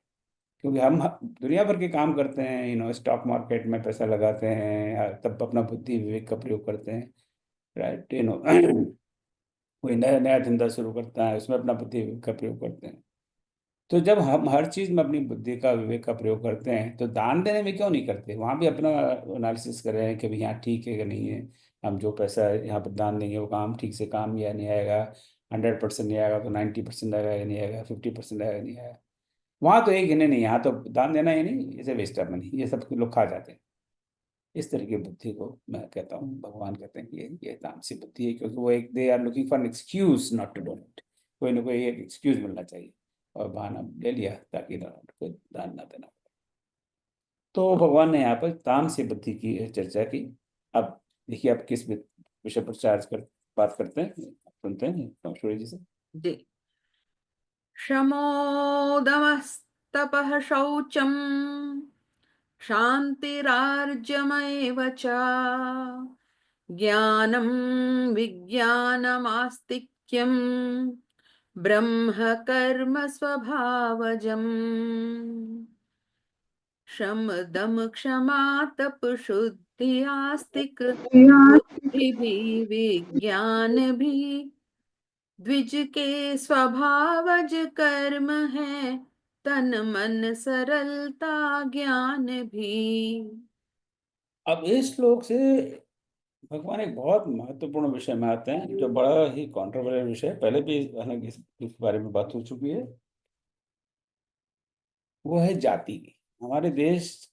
क्योंकि हम दुनिया भर के काम करते हैं, स्टॉक मार्केट में पैसा लगाते हैं, तब अपना बुद्धि विवेक का प्रयोग करते हैं, राइट। कोई नया नया धंधा शुरू करता है, उसमें अपना बुद्धि विवेक का प्रयोग करते हैं। तो जब हम हर चीज में अपनी बुद्धि का विवेक का प्रयोग करते हैं, तो दान देने में क्यों नहीं करते? वहां भी अपना एनालिसिस कर रहे हैं कि भाई यहाँ ठीक है कि नहीं है। हम जो पैसा यहाँ पर दान देंगे वो काम ठीक से काम या नहीं आएगा, 100% नहीं आएगा तो 90% आएगा या नहीं आएगा, 50% आएगा नहीं आएगा। वहां तो एक गिने नहीं, यहाँ तो दान देना ही नहीं, इसे वेस्ट ऑफ मनी, ये सब लोग खा जाते हैं। इस तरह की बुद्धि को मैं कहता हूँ, भगवान कहते हैं कि ये तामसी बुद्धि है, क्योंकि वो एक, they are looking for an excuse not to donate. कोई ना कोई एक एक्सक्यूज मिलना चाहिए, और बहाना ले लिया ताकि कोई दान ना देना। तो भगवान ने यहाँ पर तामसी बुद्धि की चर्चा की। अब देखिए आप किस विषय पर चार्ज कर बात करते हैं, सुनते हैं कामेश्वरी जी से। जी। शमोदमस्तपः शौचम् शान्तिरार्जवमेव च ज्ञानं विज्ञानमास्तिक्यं ब्रह्म कर्म स्वभावजम्। शम दम क्षमा तप शुद्धि आस्तिक बुद्धि भी विज्ञान भी द्विज के स्वभावज कर्म है तन मन सरलता ज्ञान भी। अब इस श्लोक से भगवान एक बहुत महत्वपूर्ण विषय में आते हैं, जो बड़ा ही कॉन्ट्रोवर्शियल विषय है, पहले भी हालांकि इस बारे में बात हो चुकी है। वो है जाति की। हमारे देश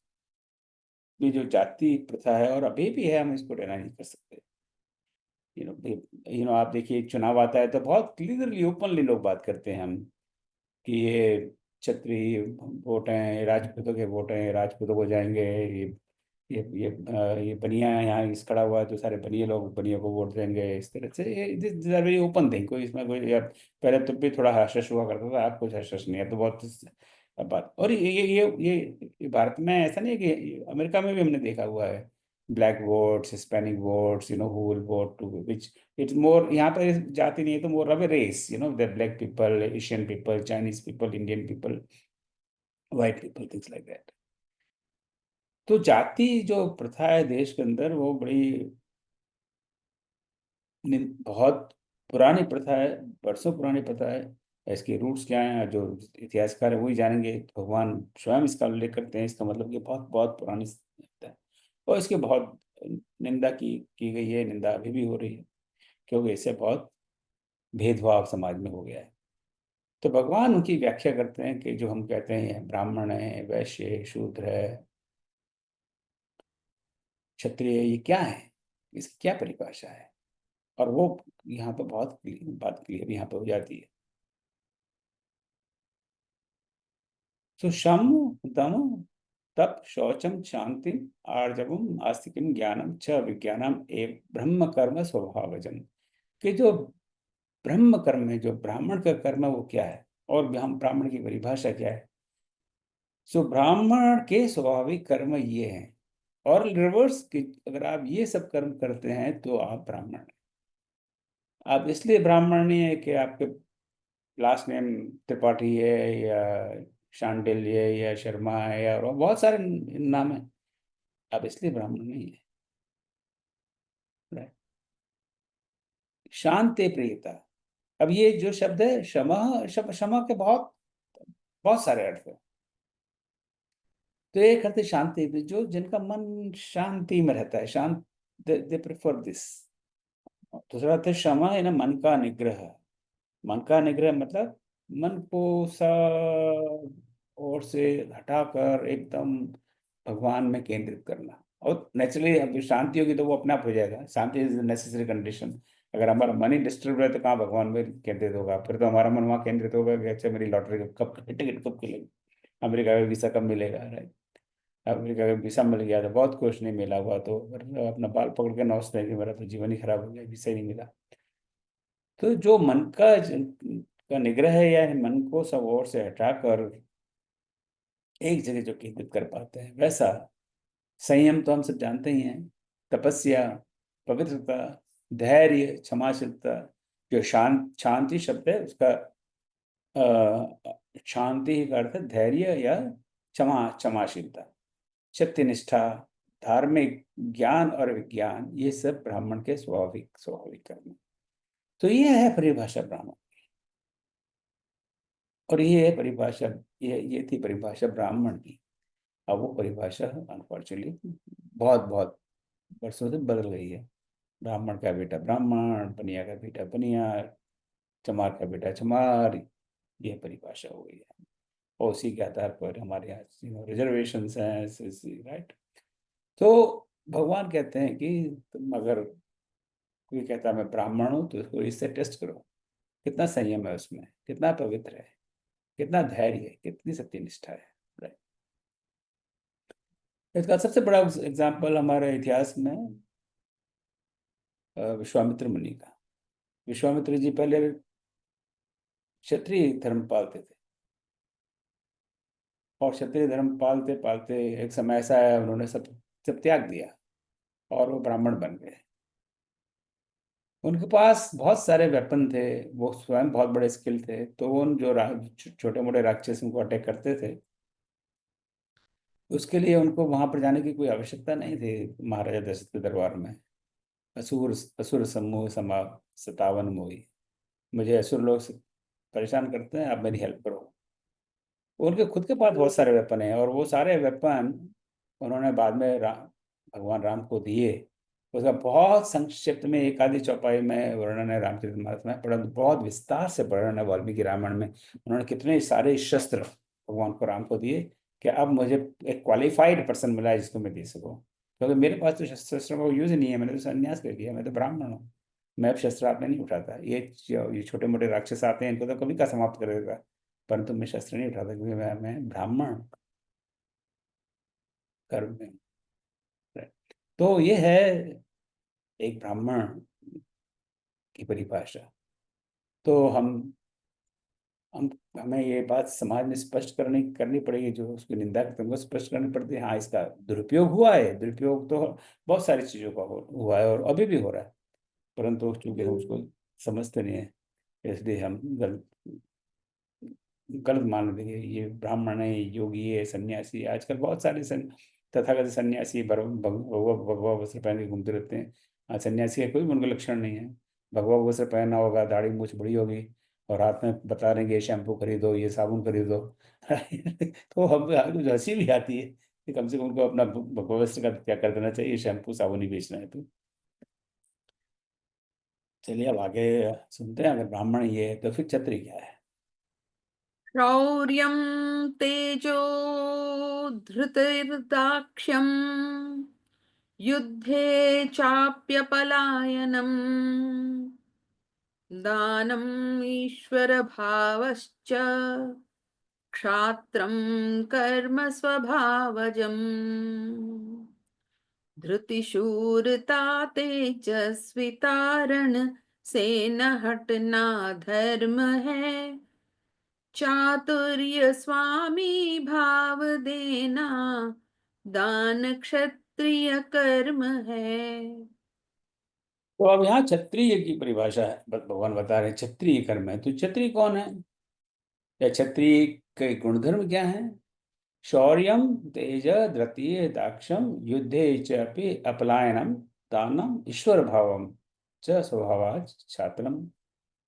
में जो जाति प्रथा है, और अभी भी है, हम इसको डिनाई नहीं कर सकते। आप देखिए, एक चुनाव आता है तो बहुत क्लियरली ओपनली लोग बात करते हैं हम, कि ये क्षत्रिय वोट हैं, राजपूतों के वोट हैं, राजपूतों को जाएंगे। ये बनिया यहाँ इस खड़ा हुआ है तो सारे बनिए लोग बनिया को वोट देंगे। इस तरह से ये वेरी ओपन थिंग, कोई इसमें कोई पहले तो भी थोड़ा हर्षश हुआ करता था, अब कुछ हर्षश नहीं है, तो बहुत बात। और ये भारत में ऐसा नहीं है, कि अमेरिका में भी हमने देखा हुआ है, black votes, Hispanic votes, who will vote to which. It's more, यहाँ पर जाति नहीं है तो more of a race, the black people, Asian people, Chinese people, Indian people, white people, things like that. तो जाति जो प्रथा है देश के अंदर, वो बड़ी बहुत पुरानी प्रथा है, बरसों पुरानी प्रथा है। इसके रूट्स क्या हैं, जो इतिहासकार है वही जानेंगे। भगवान स्वयं इसका उल्लेख करते हैं, इसका मतलब कि बहुत बहुत पुरानी प्रथा है, और इसकी बहुत निंदा की गई है, निंदा अभी भी हो रही है, क्योंकि इससे बहुत भेदभाव समाज में हो गया है। तो भगवान उनकी व्याख्या करते हैं कि जो हम कहते हैं ब्राह्मण है, वैश्य है, शूद्र है, क्षत्रिय, ये क्या है, इसकी क्या परिभाषा है। और वो यहाँ पे बहुत बात क्लियर यहाँ पे हो जाती है। तो शम दम तप शौचम शांतिम आर्जवम आस्तिकम ज्ञानम च विज्ञानम एव ब्रह्म कर्म स्वभावजम। कि जो ब्रह्म कर्म है, जो ब्राह्मण का कर्म है, वो क्या है, और हम ब्राह्मण की परिभाषा क्या है। सो ब्राह्मण के स्वाभाविक कर्म ये हैं, और रिवर्स कि अगर आप ये सब कर्म करते हैं तो आप ब्राह्मण हैं। आप इसलिए ब्राह्मण नहीं है कि आपके लास्ट नेम त्रिपाठी है या शांडिल्य है या शर्मा है या और बहुत सारे नाम है, आप इसलिए ब्राह्मण नहीं है। Right? शांति प्रियता। अब ये जो शब्द है क्षमा, क्षमा के बहुत बहुत सारे अर्थ है। तो एक अर्थ है शांति, जो जिनका मन शांति में रहता है, शांत, दे प्रेफर दिस। दूसरा अर्थ है क्षमा, है ना, मन का निग्रह। मन का निग्रह मतलब मन को सब ओर से हटाकर एकदम भगवान में केंद्रित करना। और नेचुरली अब शांति होगी तो वो अपने आप हो जाएगा। शांति इज नेसेसरी कंडीशन। अगर हमारा मन ही डिस्टर्ब रहे तो कहाँ भगवान में केंद्रित होगा, फिर तो हमारा मन वहाँ केंद्रित होगा कि अच्छा मेरी लॉटरी कब टिकट कब मिलेगी, अमेरिका का वीसा कब मिलेगा, राइट। अमेरिका का वीसा मिल गया तो बहुत कुछ, नहीं मिला हुआ तो अपना बाल पकड़ के नौचते हैं कि मेरा तो जीवन ही खराब हो गया, वीसा ही नहीं मिला। तो जो मन का निग्रह है, या मन को सब ओर से हटाकर एक जगह जो केंद्रित कर पाते हैं, वैसा संयम तो हम सब जानते ही हैं। तपस्या, पवित्रता, धैर्य, क्षमाशीलता। जो शांति शब्द है उसका शांति का अर्थ है धैर्य या क्षमाशीलता। शक्ति निष्ठा, धार्मिक, ज्ञान और विज्ञान, ये सब ब्राह्मण के स्वाभाविक कर्म। तो ये है परिभाषा ब्राह्मण। और ये है परिभाषा, ये थी परिभाषा ब्राह्मण की। अब वो परिभाषा अनफॉर्चुनेटली बहुत बहुत वर्षों से बदल गई है। ब्राह्मण का बेटा ब्राह्मण, बनिया का बेटा बनिया, चमार का बेटा चमार, ये परिभाषा हो गई है। और उसी के आधार पर हमारे यहाँ रिजर्वेशन हैं, राइट। तो भगवान कहते हैं कि तुम अगर, कोई कहता है मैं ब्राह्मण हूँ, तो उसको इससे टेस्ट करो, कितना संयम है उसमें, कितना पवित्र है, कितना धैर्य है, कितनी सत्यनिष्ठा है, राइट। इसका सबसे बड़ा एग्जाम्पल हमारे इतिहास में विश्वामित्र मुनि का। विश्वामित्र जी पहले क्षत्रिय धर्म पालते थे, और क्षत्रिय धर्म पालते पालते एक समय ऐसा आया, उन्होंने सब सब त्याग दिया और वो ब्राह्मण बन गए। उनके पास बहुत सारे वेपन थे, वो स्वयं बहुत बड़े स्किल थे, तो उन जो छोटे मोटे राक्षस उनको अटैक करते थे, उसके लिए उनको वहां पर जाने की कोई आवश्यकता नहीं थी। महाराजा दशरथ के दरबार में असुर असुर समूह समा सतावन मोही, मुझे असुर लोग परेशान करते हैं, आप मेरी हेल्प करो। उनके खुद के पास बहुत सारे वेपन हैं, और वो सारे वेपन उन्होंने बाद में भगवान राम को दिए। उसका बहुत संक्षिप्त में एक आधी चौपाई में वर्णन है रामचरितमानस में, परंतु बहुत विस्तार से वर्णन है वाल्मीकि रामायण में। उन्होंने कितने सारे शस्त्र भगवान को राम को दिए कि अब मुझे एक क्वालिफाइड पर्सन मिला है जिसको मैं दे सकूँ, क्योंकि मेरे पास तो शस्त्रों का यूज नहीं है, मैंने तो संन्यास कर लिया, मैं तो ब्राह्मण हूँ, मैं अब शस्त्र आपने नहीं उठाता। ये छोटे मोटे राक्षस आते हैं, इनको तो कभी का समाप्त कर देता, परंतु मैं शस्त्र नहीं उठाता क्योंकि मैं ब्राह्मण कर्म में। तो ये है एक ब्राह्मण की परिभाषा। तो हम हमें ये बात समाज में स्पष्ट करनी पड़ेगी, जो उसकी निंदा करते हैं उनको स्पष्ट करनी पड़ती है। हाँ, इसका दुरुपयोग हुआ है, दुरुपयोग तो बहुत सारी चीजों का हुआ है और अभी भी हो रहा है, परंतु चूंकि हम उसको समझते नहीं है, इसलिए हम गलत मान लेंगे ये ब्राह्मण है, योगी है, सन्यासी। आजकल बहुत सारे तथागत सन्यासी भगवा वस्त्र पहन के घूमते रहते हैं। हाँ, सन्यासी का कोई उनका लक्षण नहीं है। भगवा वस्त्र पहनना होगा, दाढ़ी मूछ बड़ी होगी, और हाथ में बता रहे हैं ये शैम्पू खरीदो, ये साबुन खरीदो। तो हम हंसी भी आती है कि कम से कम उनको अपना भगवा वस्त्र का त्याग कर देना चाहिए, शैम्पू साबुन ही बेचना है तो। चलिए अब आगे सुनते हैं। अगर ब्राह्मण ये है तो फिर क्षत्रिय क्या है। शौर्यं तेजो धृतिर्दाक्ष्यं युद्धे चाप्यपलायनम् दानम् ईश्वरभावश्च क्षात्रं कर्म स्वभावजम् धृतिशूरता तेजस्वितारण से न हटना धर्म है चातुर्य स्वामी भाव देना दान क्षत्रिय कर्म है। तो अब यहाँ क्षत्रिय की परिभाषा है, भगवान बता रहे हैं क्षत्रिय कर्म है। तो क्षत्रिय कौन है या क्षत्रिय के गुणधर्म क्या है? शौर्यम तेज धृतीय दाक्षम युद्धे चापि अपलायनम दानम ईश्वर भावम च स्वभाव छात्रम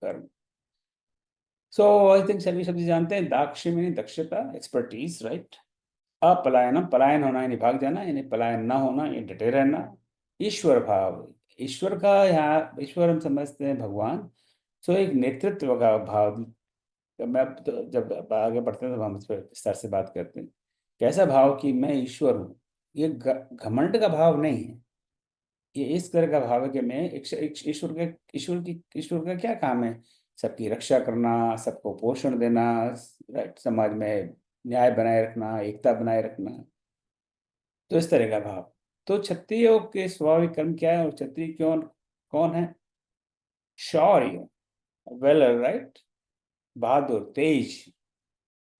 कर्म। सो आई थिंक सभी शब्द जानते हैं। दाक्ष्य में दक्षता, एक्सपर्टीज, राइट। अपलायनम, पलायन होना यानी भाग जाना, यानी पलायन ना होना, ये डटे रहना। ईश्वर भाव, ईश्वर का यहाँ ईश्वर हम समझते हैं भगवान। सो एक नेतृत्व का भाव। तो मैं तो जब आगे बढ़ते हैं तो हम इस पर विस्तार से बात करते हैं। कैसा भाव कि मैं ईश्वर हूँ। ये घमंड का भाव नहीं है, ये इस तरह का भाव है कि मैं ईश्वर का क्या काम है? सबकी रक्षा करना, सबको पोषण देना, राइट, समाज में न्याय बनाए रखना, एकता बनाए रखना। तो इस तरह का भाव। तो क्षत्रियों के स्वाभाविक कर्म क्या है और क्षत्रिय क्यों कौन है? शौर्य, वेलर, राइट, बहादुर, तेज,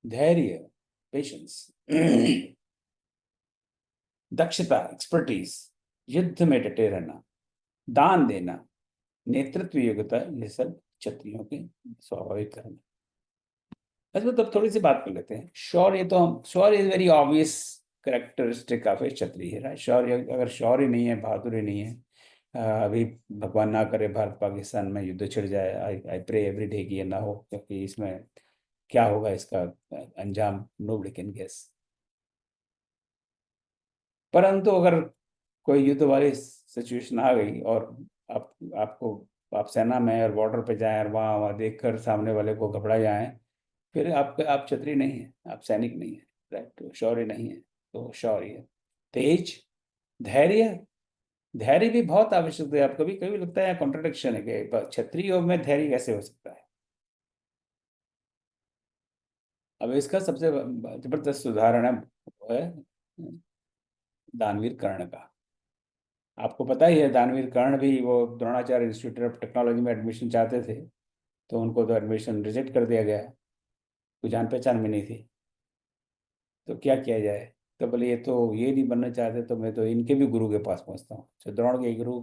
धैर्य, पेशेंस, दक्षता, एक्सपर्टीज, युद्ध में डटे रहना, दान देना, नेतृत्व योग्यता, ये सब क्षत्रियों के स्वाभाविक कर्म है। अच्छा, तो थोड़ी सी बात कर लेते हैं। शौर्य, तो हम शौर्य is very obvious characteristic of a Kshatriya है, राइट। शौर्य, अगर शौर्य नहीं है, बहादुरी नहीं है, अभी भगवान ना करे भारत पाकिस्तान में युद्ध छिड़ जाए, आई आई प्रे एवरी डे कि ये ना हो, क्योंकि इसमें क्या होगा इसका अंजाम नोबडी कैन गेस। परंतु अगर कोई युद्ध वाली सिचुएशन आ गई और आपको आप सेना में और बॉर्डर पे जाएं और वहाँ देखकर सामने वाले को घबरा जाएं, फिर आप क्षत्रिय नहीं है, आप सैनिक नहीं है, राइट। तो शौर्य नहीं है। तो शौर्य, तेज, धैर्य, धैर्य भी बहुत आवश्यक है। आप कभी कभी लगता है कॉन्ट्रडिक्शन है कि क्षत्रियों में धैर्य कैसे हो सकता है। अब इसका सबसे जबरदस्त उदाहरण है वो है दानवीर कर्ण का। आपको पता ही है, दानवीर कर्ण भी वो द्रोणाचार्य इंस्टीट्यूट ऑफ टेक्नोलॉजी में एडमिशन चाहते थे, तो उनको तो एडमिशन रिजेक्ट कर दिया गया। कोई जान पहचान में नहीं थी, तो क्या किया जाए? तो बोले ये तो ये नहीं बनना चाहते, तो मैं तो इनके भी गुरु के पास पहुंचता हूँ। तो द्रोण के गुरु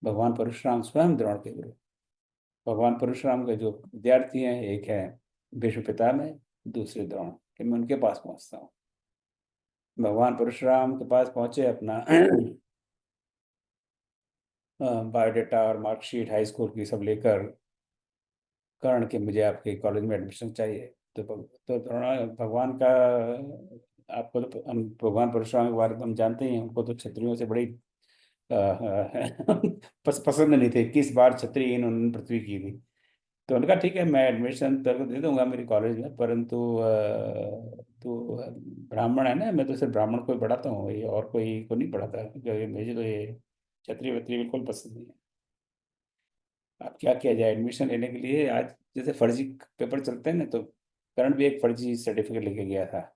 भगवान परशुराम, स्वयं द्रोण के गुरु। भगवान परशुराम के जो विद्यार्थी हैं, एक है भीष्म पितामह, दूसरे द्रोण, कि मैं उनके पास पहुंचता हूँ। भगवान परशुराम के पास पहुंचे, अपना बायोडाटा और मार्कशीट हाई स्कूल की सब लेकर, कर्ण के मुझे आपके कॉलेज में एडमिशन चाहिए। तो भगवान का, आपको तो हम भगवान परशुराम के बारे में हम जानते ही हैं, उनको तो क्षत्रियों से बड़ी पसंद नहीं थे। 21 बार क्षत्रिय उन्होंने पृथ्वी की थी। तो उनका ठीक है, मैं एडमिशन तेरे को दे दूंगा मेरी कॉलेज में, परंतु तो ब्राह्मण है ना, मैं तो सिर्फ ब्राह्मण को ही पढ़ाता हूँ, ये और कोई को नहीं पढ़ाता, क्योंकि मुझे तो ये क्षत्रिय वत्रिय बिल्कुल पसंद नहीं है। अब क्या किया जाए एडमिशन लेने के लिए? आज जैसे फर्जी पेपर चलते हैं ना, तो करण भी एक फर्जी सर्टिफिकेट लेके गया था,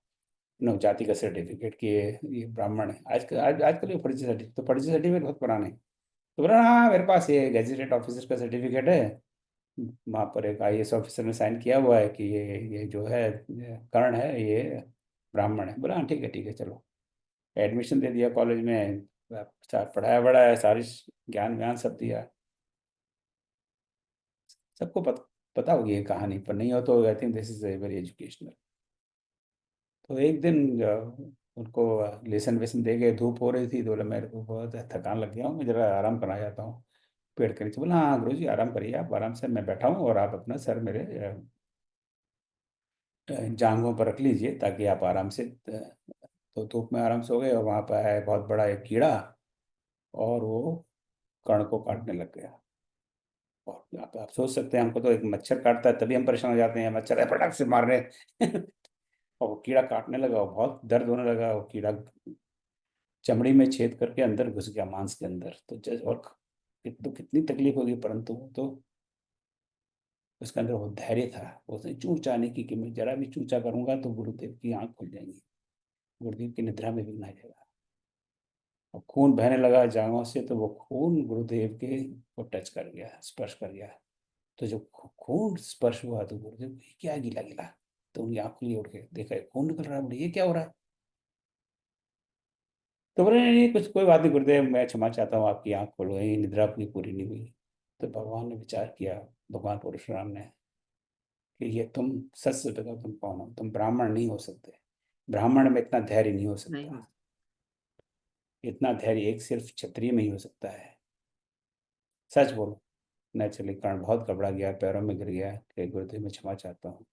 नो जाति का सर्टिफिकेट कि ये ब्राह्मण है। आजकल ये फर्जी सर्टिफिकेट, तो फर्जी सर्टिफिकेट बहुत पुराने हैं। तो बोला हाँ मेरे पास ये गेजेटेड ऑफिसर का सर्टिफिकेट है, वहाँ पर एक आईएएस ऑफिसर ने साइन किया हुआ है कि ये जो है कर्ण है, ये ब्राह्मण है। बोला हाँ ठीक है ठीक है चलो। एडमिशन दे दिया कॉलेज में, पढ़ाया बढ़ाया, सारी ज्ञान व्यान सब दिया। सबको पता होगी ये कहानी, पर नहीं हो तो I think this is very educational. तो एक दिन उनको लेसन वेसन दे के धूप हो रही थी, तो बोला मेरे को बहुत थकान लग गया हूँ, मैं जरा आराम करना चाहता हूँ पेड़ के नीचे। बोला हाँ गुरु जी आराम करिए, आप आराम से, मैं बैठा हूँ और आप अपना सर मेरे जांघों पर रख लीजिए ताकि आप आराम से तो धूप में आराम से हो गए। और वहाँ पर है बहुत बड़ा एक कीड़ा, और वो कर्ण को काटने लग गया। और आप सोच सकते हैं, हमको तो एक मच्छर काटता है तभी हम परेशान हो जाते हैं, मच्छर है फटाक से मार रहे और वो कीड़ा काटने लगा, और बहुत दर्द होने लगा। वो कीड़ा चमड़ी में छेद करके अंदर घुस गया, मांस के अंदर। तो और तो कितनी तकलीफ होगी, परंतु वो तो उसके अंदर वो धैर्य था, उसने चूचा नहीं की कि मैं जरा भी चूचा करूंगा तो गुरुदेव की आंख खुल जाएंगी, गुरुदेव की निद्रा में विघ्न आ जाएगा। और खून बहने लगा जांघों से, तो वो खून गुरुदेव के को टच कर गया, स्पर्श कर गया। तो जब खून स्पर्श हुआ तो गुरुदेव को ये क्या गिला गिला, तो उनकी आंख खुली, उठ के देखा खून निकल रहा है, बोले ये क्या हो रहा है। तो बोले नहीं नहीं, कुछ कोई बात नहीं गुरुदेव, मैं क्षमा चाहता हूँ, आपकी आंख खोलो, ये निद्रा अपनी पूरी नहीं हुई। तो भगवान ने विचार किया, भगवान परशुराम ने, कि ये तुम सच से बताओ तुम कौन हो, तुम ब्राह्मण नहीं हो सकते, ब्राह्मण में इतना धैर्य नहीं हो नहीं सकता, हो इतना धैर्य एक सिर्फ क्षत्रिय में ही हो सकता है, सच बोलो। नेचुरली कर्ण बहुत घबरा गया, पैरों में गिर गया कि गुरुदेव मैं क्षमा चाहता हूँ,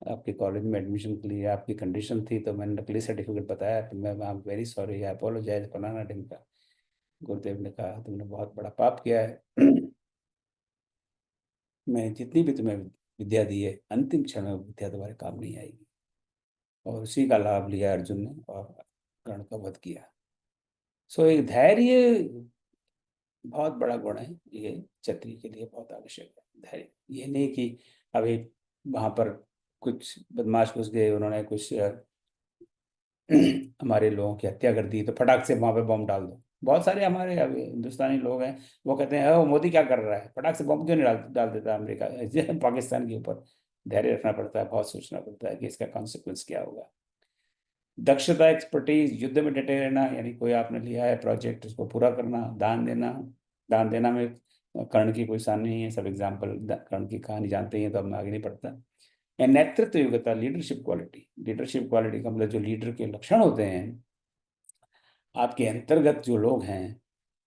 आपके कॉलेज में एडमिशन के लिए आपकी कंडीशन थी तो मैंने नकली सर्टिफिकेट बताया, तो मैं I am very sorry, I apologize, फलाना ढिमका। गुरुदेव ने कहा तुमने बहुत बड़ा पाप किया है। मैं जितनी भी तुम्हें विद्या दी है, अंतिम क्षण में विद्या तुम्हारे काम नहीं आएगी। और उसी का लाभ लिया अर्जुन ने और कर्ण का वध किया। सो एक धैर्य बहुत बड़ा गुण है, ये क्षत्रिय के लिए बहुत आवश्यक है धैर्य। ये नहीं कि अभी वहां पर कुछ बदमाश घुस गए, उन्होंने कुछ हमारे लोगों की हत्या कर दी, तो फटाक से वहां पे बम डाल दो। बहुत सारे हमारे अभी हिंदुस्तानी लोग हैं, वो कहते हैं ओ मोदी क्या कर रहा है, फटाक से बम क्यों नहीं डाल डाल देता अमेरिका पाकिस्तान के ऊपर। धैर्य रखना पड़ता है, बहुत सोचना पड़ता है कि इसका कॉन्सिक्वेंस क्या होगा। दक्षता, एक्सपर्टीज, युद्ध में डटे रहना, यानी कोई आपने लिया है प्रोजेक्ट उसको पूरा करना, दान देना। दान देना में कर्ण की कोई शान नहीं है, सब एग्जाम्पल कर्ण की कहानी जानते ही हैं, तो अब मैं आगे नहीं पढ़ता। या नेतृत्व योग्यता, लीडरशिप क्वालिटी, लीडरशिप क्वालिटी का मतलब जो लीडर के लक्षण होते हैं, आपके अंतर्गत जो लोग हैं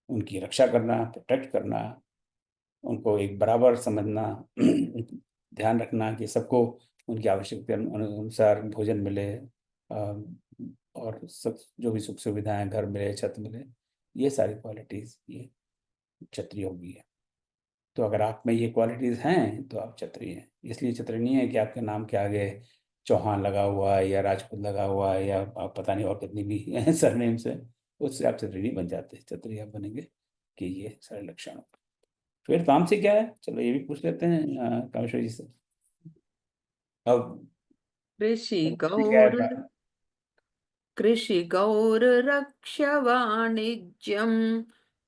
उनकी रक्षा करना, प्रोटेक्ट करना, उनको एक बराबर समझना, ध्यान रखना कि सबको उनकी आवश्यकता अनुसार भोजन मिले, और सब जो भी सुख सुविधाएं, घर मिले, छत मिले, ये सारी क्वालिटीज ये क्षत्रिय होगी है। तो अगर आप में ये क्वालिटीज हैं तो आप क्षत्रिय हैं। इसलिए क्षत्रिय नहीं है कि आपके नाम के आगे चौहान लगा हुआ है या राजपूत लगा हुआ है या आप पता नहीं और कितनी भी सरनेम से, उससे आप क्षत्रिय नहीं बन जाते। क्षत्रिय आप बनेंगे कि ये सारे लक्षण हो। फिर तामसिक क्या है, चलो ये भी पूछ लेते हैं कामेश्वर जी से। अब कृषि क्या है गौर कृषि गौर रक्ष वाणिज्यम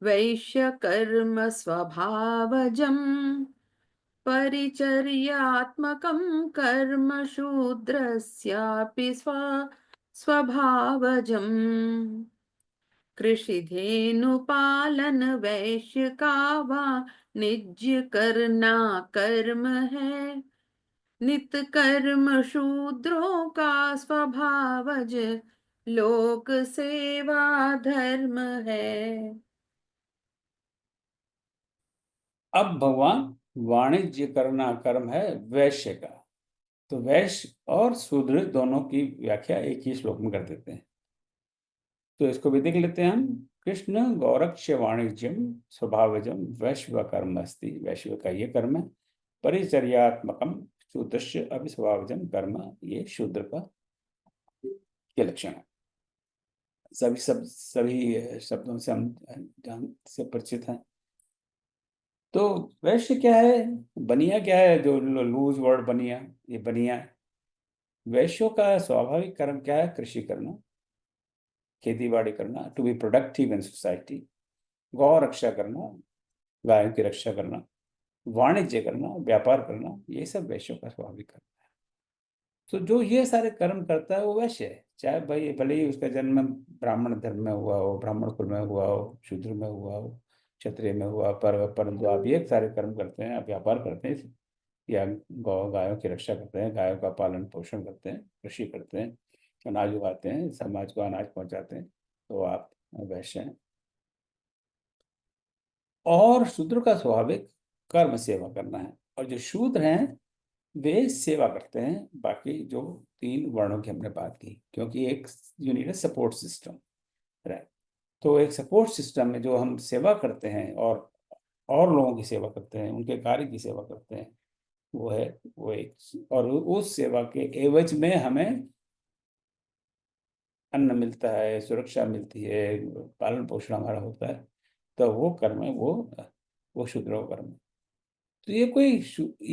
वैश्य कर्म स्वभावजम परिचर्यात्मकं कर्म शूद्रस्यापि स्वभावजम् कृषिधेनुपालन वैश्य का वाणिज्य करना कर्म है, नित कर्म शूद्रों का स्वभावज लोक सेवा धर्म है। अब भगवान, वाणिज्य करना कर्म है वैश्य का, तो वैश्य और शूद्र दोनों की व्याख्या एक ही श्लोक में कर देते हैं। तो इसको भी देख लेते हैं हम। कृष्ण गौरक्ष वाणिज्यम स्वभावजम वैश्व कर्म अस्ति, वैश्व का ये कर्म है। परिचर्यात्मकम शूद्रस्य अभी स्वभावजम कर्म, ये शूद्र का ये लक्षण है। सभी शब्दों से हम जान से परिचित हैं। तो वैश्य क्या है, बनिया क्या है, जो लूज वर्ड बनिया, ये बनिया है। वैश्यों का स्वाभाविक कर्म क्या है, कृषि करना, खेती बाड़ी करना, to be productive in society, गौ रक्षा करना, गायों की रक्षा करना, वाणिज्य करना, व्यापार करना, ये सब वैश्यों का स्वाभाविक कर्म है। तो जो ये सारे कर्म करता है वो वैश्य है, चाहे भाई भले ही उसका जन्म ब्राह्मण धर्म में हुआ हो, ब्राह्मण कुल में हुआ हो, शूद्र में हुआ हो, क्षत्रिय में हुआ, परंतु आप ये सारे कर्म करते हैं, आप व्यापार करते हैं या गौ गायों की रक्षा करते हैं, गायों का पालन पोषण करते हैं, कृषि करते हैं, अनाज उगाते हैं, समाज को अनाज पहुंचाते हैं, तो आप वैश्य हैं। और शूद्र का स्वाभाविक कर्म सेवा करना है, और जो शूद्र हैं वे सेवा करते हैं बाकी जो तीन वर्णों की हमने बात की, क्योंकि एक यूनिट है सपोर्ट सिस्टम, राइट। तो एक सपोर्ट सिस्टम में जो हम सेवा करते हैं और लोगों की सेवा करते हैं, उनके कार्य की सेवा करते हैं, वो है वो एक, और उस सेवा के एवज में हमें अन्न मिलता है, सुरक्षा मिलती है, पालन पोषण हमारा होता है, तो वो कर्म है, वो शूद्र का कर्म है। तो ये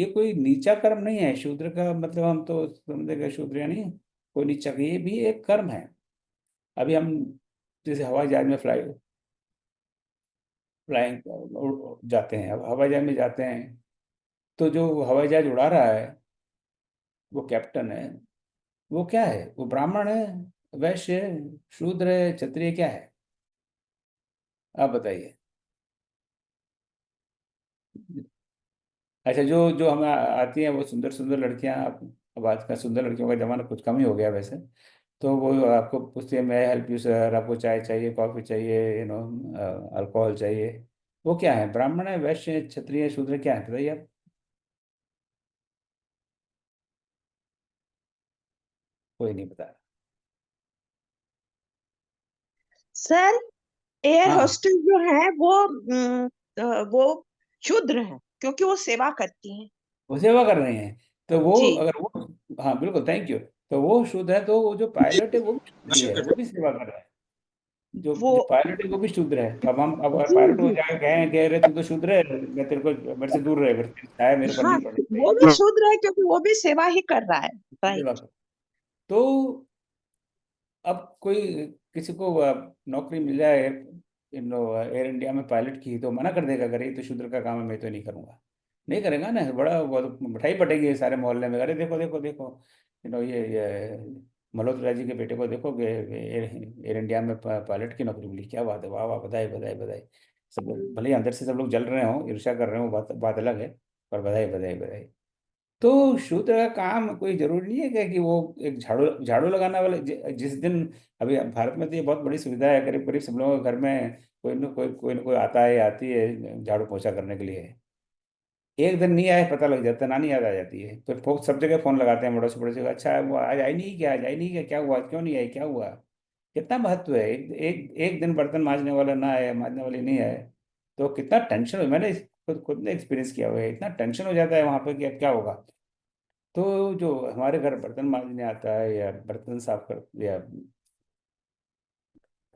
कोई नीचा कर्म नहीं है। शूद्र का मतलब हम तो समझेगा शूद्र यानी कोई नीचा, ये भी एक कर्म है। अभी हम जैसे हवाई जहाज में फ्लाइंग जाते हैं, अब हवाई जहाज में जाते हैं, तो जो हवाई जहाज उड़ा रहा है वो कैप्टन है, वो क्या है? वो ब्राह्मण है, वैश्य है, शूद्र है, क्षत्रिय, क्या है? आप बताइए। अच्छा, जो जो हमें आती हैं वो सुंदर सुंदर लड़कियां, अब आज का सुंदर लड़कियों का जमाना कुछ कम ही हो गया वैसे, तो वो आपको पूछती है, मैं हेल्प यू सर, आपको चाय चाहिए, कॉफी चाहिए, अल्कोहल चाहिए, वो क्या है? ब्राह्मण है, वैश्य है, क्षत्रिय है, शूद्र, क्या है बताइए आप? कोई नहीं बता सर, एयर रहा। हाँ, होस्टेस जो है वो शूद्र है क्योंकि वो सेवा करती हैं। वो सेवा कर रहे हैं, तो वो जी। अगर वो, हाँ बिल्कुल, थैंक यू। तो वो शुद्ध है, तो वो जो पायलट है वो भी शुद्ध ही है, वो भी सेवा कर रहा है। जो वो जो पायलट है वो भी शूद्र है। अब हम, अब अगर जी पायलट को जी। जाकर कह रहे तू तो शूद्र है, मैं तेरे को, मेरे से दूर रहे, मेरे से छाया मेरे पर हाँ, नहीं पड़नी वो चाहिए, भी शूद्र है क्योंकि वो भी सेवा ही कर रहा है। सेवा राइट। कर। तो अब कोई किसी को नौकरी मिल जाए एयर इंडिया में पायलट की, तो मना कर देगा, अगर ये तो शूद्र का काम है, मैं तो नहीं करूंगा। नहीं करेगा ना, बड़ा वो तो मिठाई बटेगी सारे मोहल्ले में, अरे देखो देखो देखो, ये मल्होत्रा जी के बेटे को देखो कि एयर इंडिया में पायलट की नौकरी मिली, क्या बात है, वाह वाह, बधाई बधाई बधाई। सब लोग भले ही अंदर से सब लोग जल रहे हो, ईर्ष्या कर रहे हो, बात बात अलग है, पर बधाई बधाई बधाई। तो शूद्र का काम कोई जरूरी नहीं है कि वो एक झाड़ू झाड़ू लगाने वाले जिस दिन, अभी भारत में तो ये बहुत बड़ी सुविधा है, करीब करीब सब लोगों के घर में कोई न कोई आता है, आती है झाड़ू पोछा करने के लिए। एक दिन नहीं आए पता लग जाता है, नानी याद आ जाती है, फिर सब जगह फोन लगाते हैं बड़ों से बड़े से, अच्छा वो आज आई नहीं क्या, आज आई नहीं क्या, क्या हुआ, क्यों नहीं आई, क्या हुआ? कितना महत्व है, एक दिन बर्तन मांजने वाला ना आए, मांजने वाली नहीं आए, तो कितना टेंशन हो। मैंने खुद ने एक्सपीरियंस किया हुआ है, इतना टेंशन हो जाता है वहां पे कि अब क्या होगा। तो जो हमारे घर बर्तन मांजने आता है, या बर्तन साफ कर, या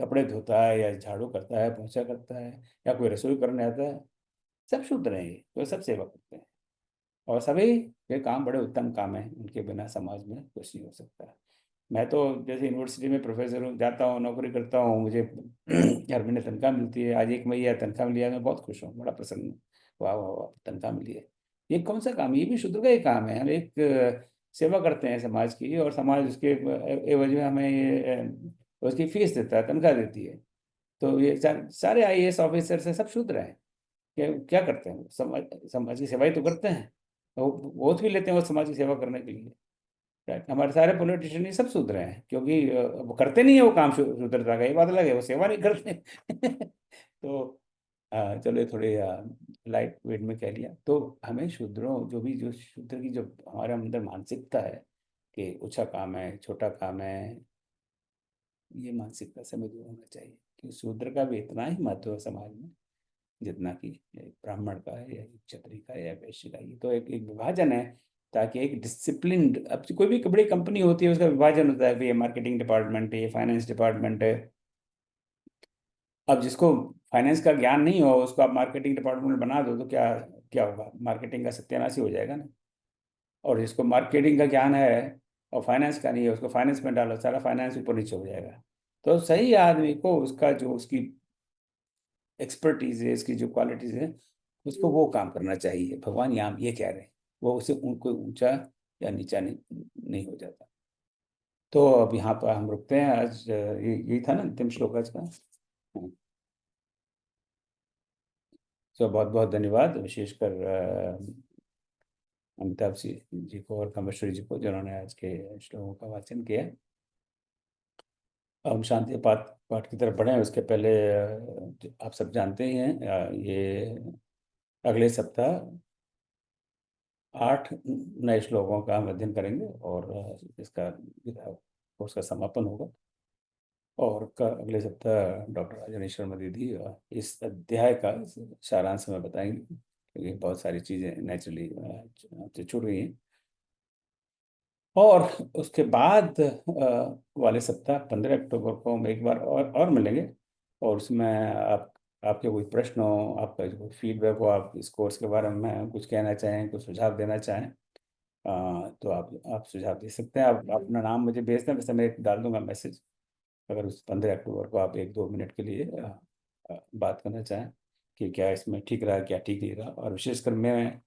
कपड़े धोता है, या झाड़ू करता है, पोछा करता है, या कोई रसोई करने आता है, सब शुद्ध रहेंगे, तो सब सेवा करते हैं। और सभी ये काम बड़े उत्तम काम है, उनके बिना समाज में कुछ नहीं हो सकता। मैं तो जैसे यूनिवर्सिटी में प्रोफेसर हूँ, जाता हूँ, नौकरी करता हूँ, मुझे हर महीने तनख्वाह मिलती है, आज 1 महीना तनख्वाह मिली है, मैं बहुत खुश हूँ, बड़ा प्रसन्न हूँ। वाह वाह वाह, तनख्वाह मिली है। ये कौन सा काम है? ये भी शूद्र का ही काम है। हम एक सेवा करते हैं समाज की, और समाज उसके एवज में हमें उसकी फीस देता है, तनख्वाह देती है। तो ये सारे आईएएस ऑफिसर से सब शूद्र हैं। क्या करते हैं? समाज समाज की सेवा ही तो करते हैं, तो वोट भी लेते हैं वो समाज की सेवा करने के लिए। राइट। हमारे सारे पॉलिटिशियन ये सब सुधरे हैं, क्योंकि वो करते नहीं है वो काम सुधरता का, ये बात अलग है, वो सेवा नहीं करते। तो चलो, ये थोड़े लाइट वेट में कह लिया। तो हमें शूद्रों, जो शूद्र की जो हमारे अंदर मानसिकता है कि ऊंचा काम है, छोटा काम है, ये मानसिकता से हमें दूर होना चाहिए, कि शूद्र का भी इतना ही महत्व है समाज में जितना कि एक ब्राह्मण का है, या एक क्षत्रिय का है, या वैश्य का। ये तो एक विभाजन है, ताकि एक डिसिप्लिन, अब कोई भी बड़ी कंपनी होती है उसका विभाजन होता है, ये मार्केटिंग डिपार्टमेंट है, ये फाइनेंस डिपार्टमेंट है। अब जिसको फाइनेंस का ज्ञान नहीं हो, उसको आप मार्केटिंग डिपार्टमेंट बना दो, तो क्या क्या होगा? मार्केटिंग का सत्यानाश ही हो जाएगा ना। और जिसको मार्केटिंग का ज्ञान है और फाइनेंस का नहीं है, उसको फाइनेंस में डालो, सारा फाइनेंस ऊपर नीचे हो जाएगा। तो सही आदमी को उसका जो उसकी एक्सपर्टीज है, इसकी जो क्वालिटीज है, उसको वो काम करना चाहिए। भगवान यहाँ ये कह रहे हैं, वो उसे कोई ऊंचा या नीचा नहीं हो जाता। तो अब यहाँ पर हम रुकते हैं आज। यही था ना अंतिम श्लोक आज का। तो बहुत बहुत धन्यवाद, विशेषकर अमिताभ जी को और कमेश्वरी जी को, जिन्होंने आज के श्लोकों का वाचन किया। अब हम शांति पाठ पाठ की तरफ बढ़े, उसके पहले आप सब जानते ही हैं, ये अगले सप्ताह 8 नए श्लोकों का हम अध्ययन करेंगे, और इसका कोर्स का समापन होगा। और अगले सप्ताह डॉक्टर राजनी शर्मा दीदी इस अध्याय का सारांश में बताएंगे, क्योंकि बहुत सारी चीज़ें नेचुरली छूट गई हैं। और उसके बाद वाले सप्ताह 15 अक्टूबर को हम एक बार और मिलेंगे, और उसमें आप आपके कोई प्रश्न हो, आपका जो फीडबैक हो, आप इस कोर्स के बारे में कुछ कहना चाहें, कुछ सुझाव देना चाहें, तो आप सुझाव दे सकते हैं। आप अपना नाम मुझे भेज दें, वैसे मैं डाल दूंगा मैसेज, अगर उस 15 अक्टूबर को आप 1-2 मिनट के लिए बात करना चाहें कि क्या इसमें ठीक रहा, क्या ठीक नहीं रहा, और विशेषकर मैं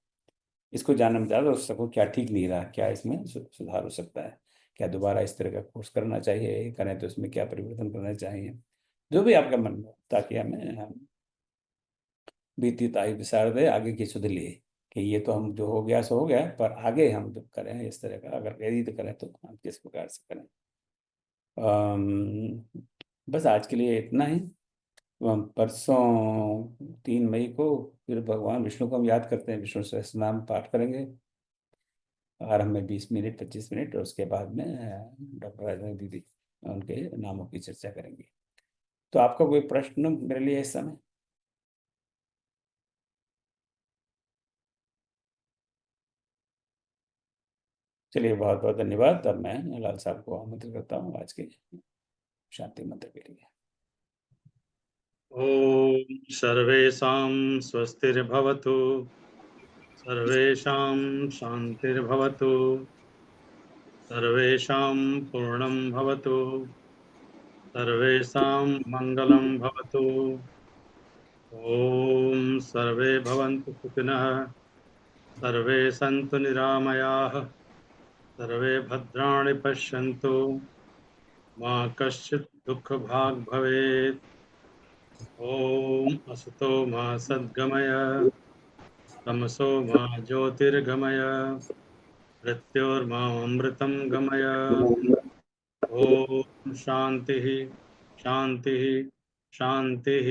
इसको जानना चाहता हूँ सकूँ क्या ठीक नहीं रहा, क्या इसमें सुधार हो सकता है, क्या दोबारा इस तरह का कोर्स करना चाहिए, करें तो इसमें क्या परिवर्तन करना चाहिए, जो भी आपके मन में हो, ताकि हम बीती ताई विसार दे आगे की सुध लिए कि ये तो हम जो हो गया सो हो गया, पर आगे हम जब करें इस तरह का, अगर प्रेरित करें तो हम किस प्रकार से करें। बस आज के लिए इतना ही। परसों 3 मई को फिर भगवान विष्णु को हम याद करते हैं, विष्णु सहस्त्रनाम पाठ करेंगे आरंभ में 20 मिनट 25 मिनट, और उसके बाद में डॉक्टर राजन दीदी उनके नामों की चर्चा करेंगे। तो आपका कोई प्रश्न मेरे लिए इस समय? चलिए, बहुत बहुत धन्यवाद। अब मैं लाल साहब को आमंत्रित करता हूँ आज के शांति मंत्र के लिए। ॐ सर्वेषां स्वस्तिर्भवतु, सर्वेषां शान्तिर्भवतु, सर्वेषां पूर्णं भवतु, सर्वेषां मङ्गलं भवतु। ॐ सर्वे भवन्तु सुखिनः, सर्वे सन्तु निरामयाः, सर्वे भद्राणि पश्यन्तु, मा कश्चित् दुःखभाग् भवेत्। ॐ असतो मा सद्गमय, तमसो मा ज्योतिर्गमय, मृत्योर्मामृतं गमय। ॐ शान्तिः शान्तिः शान्तिः।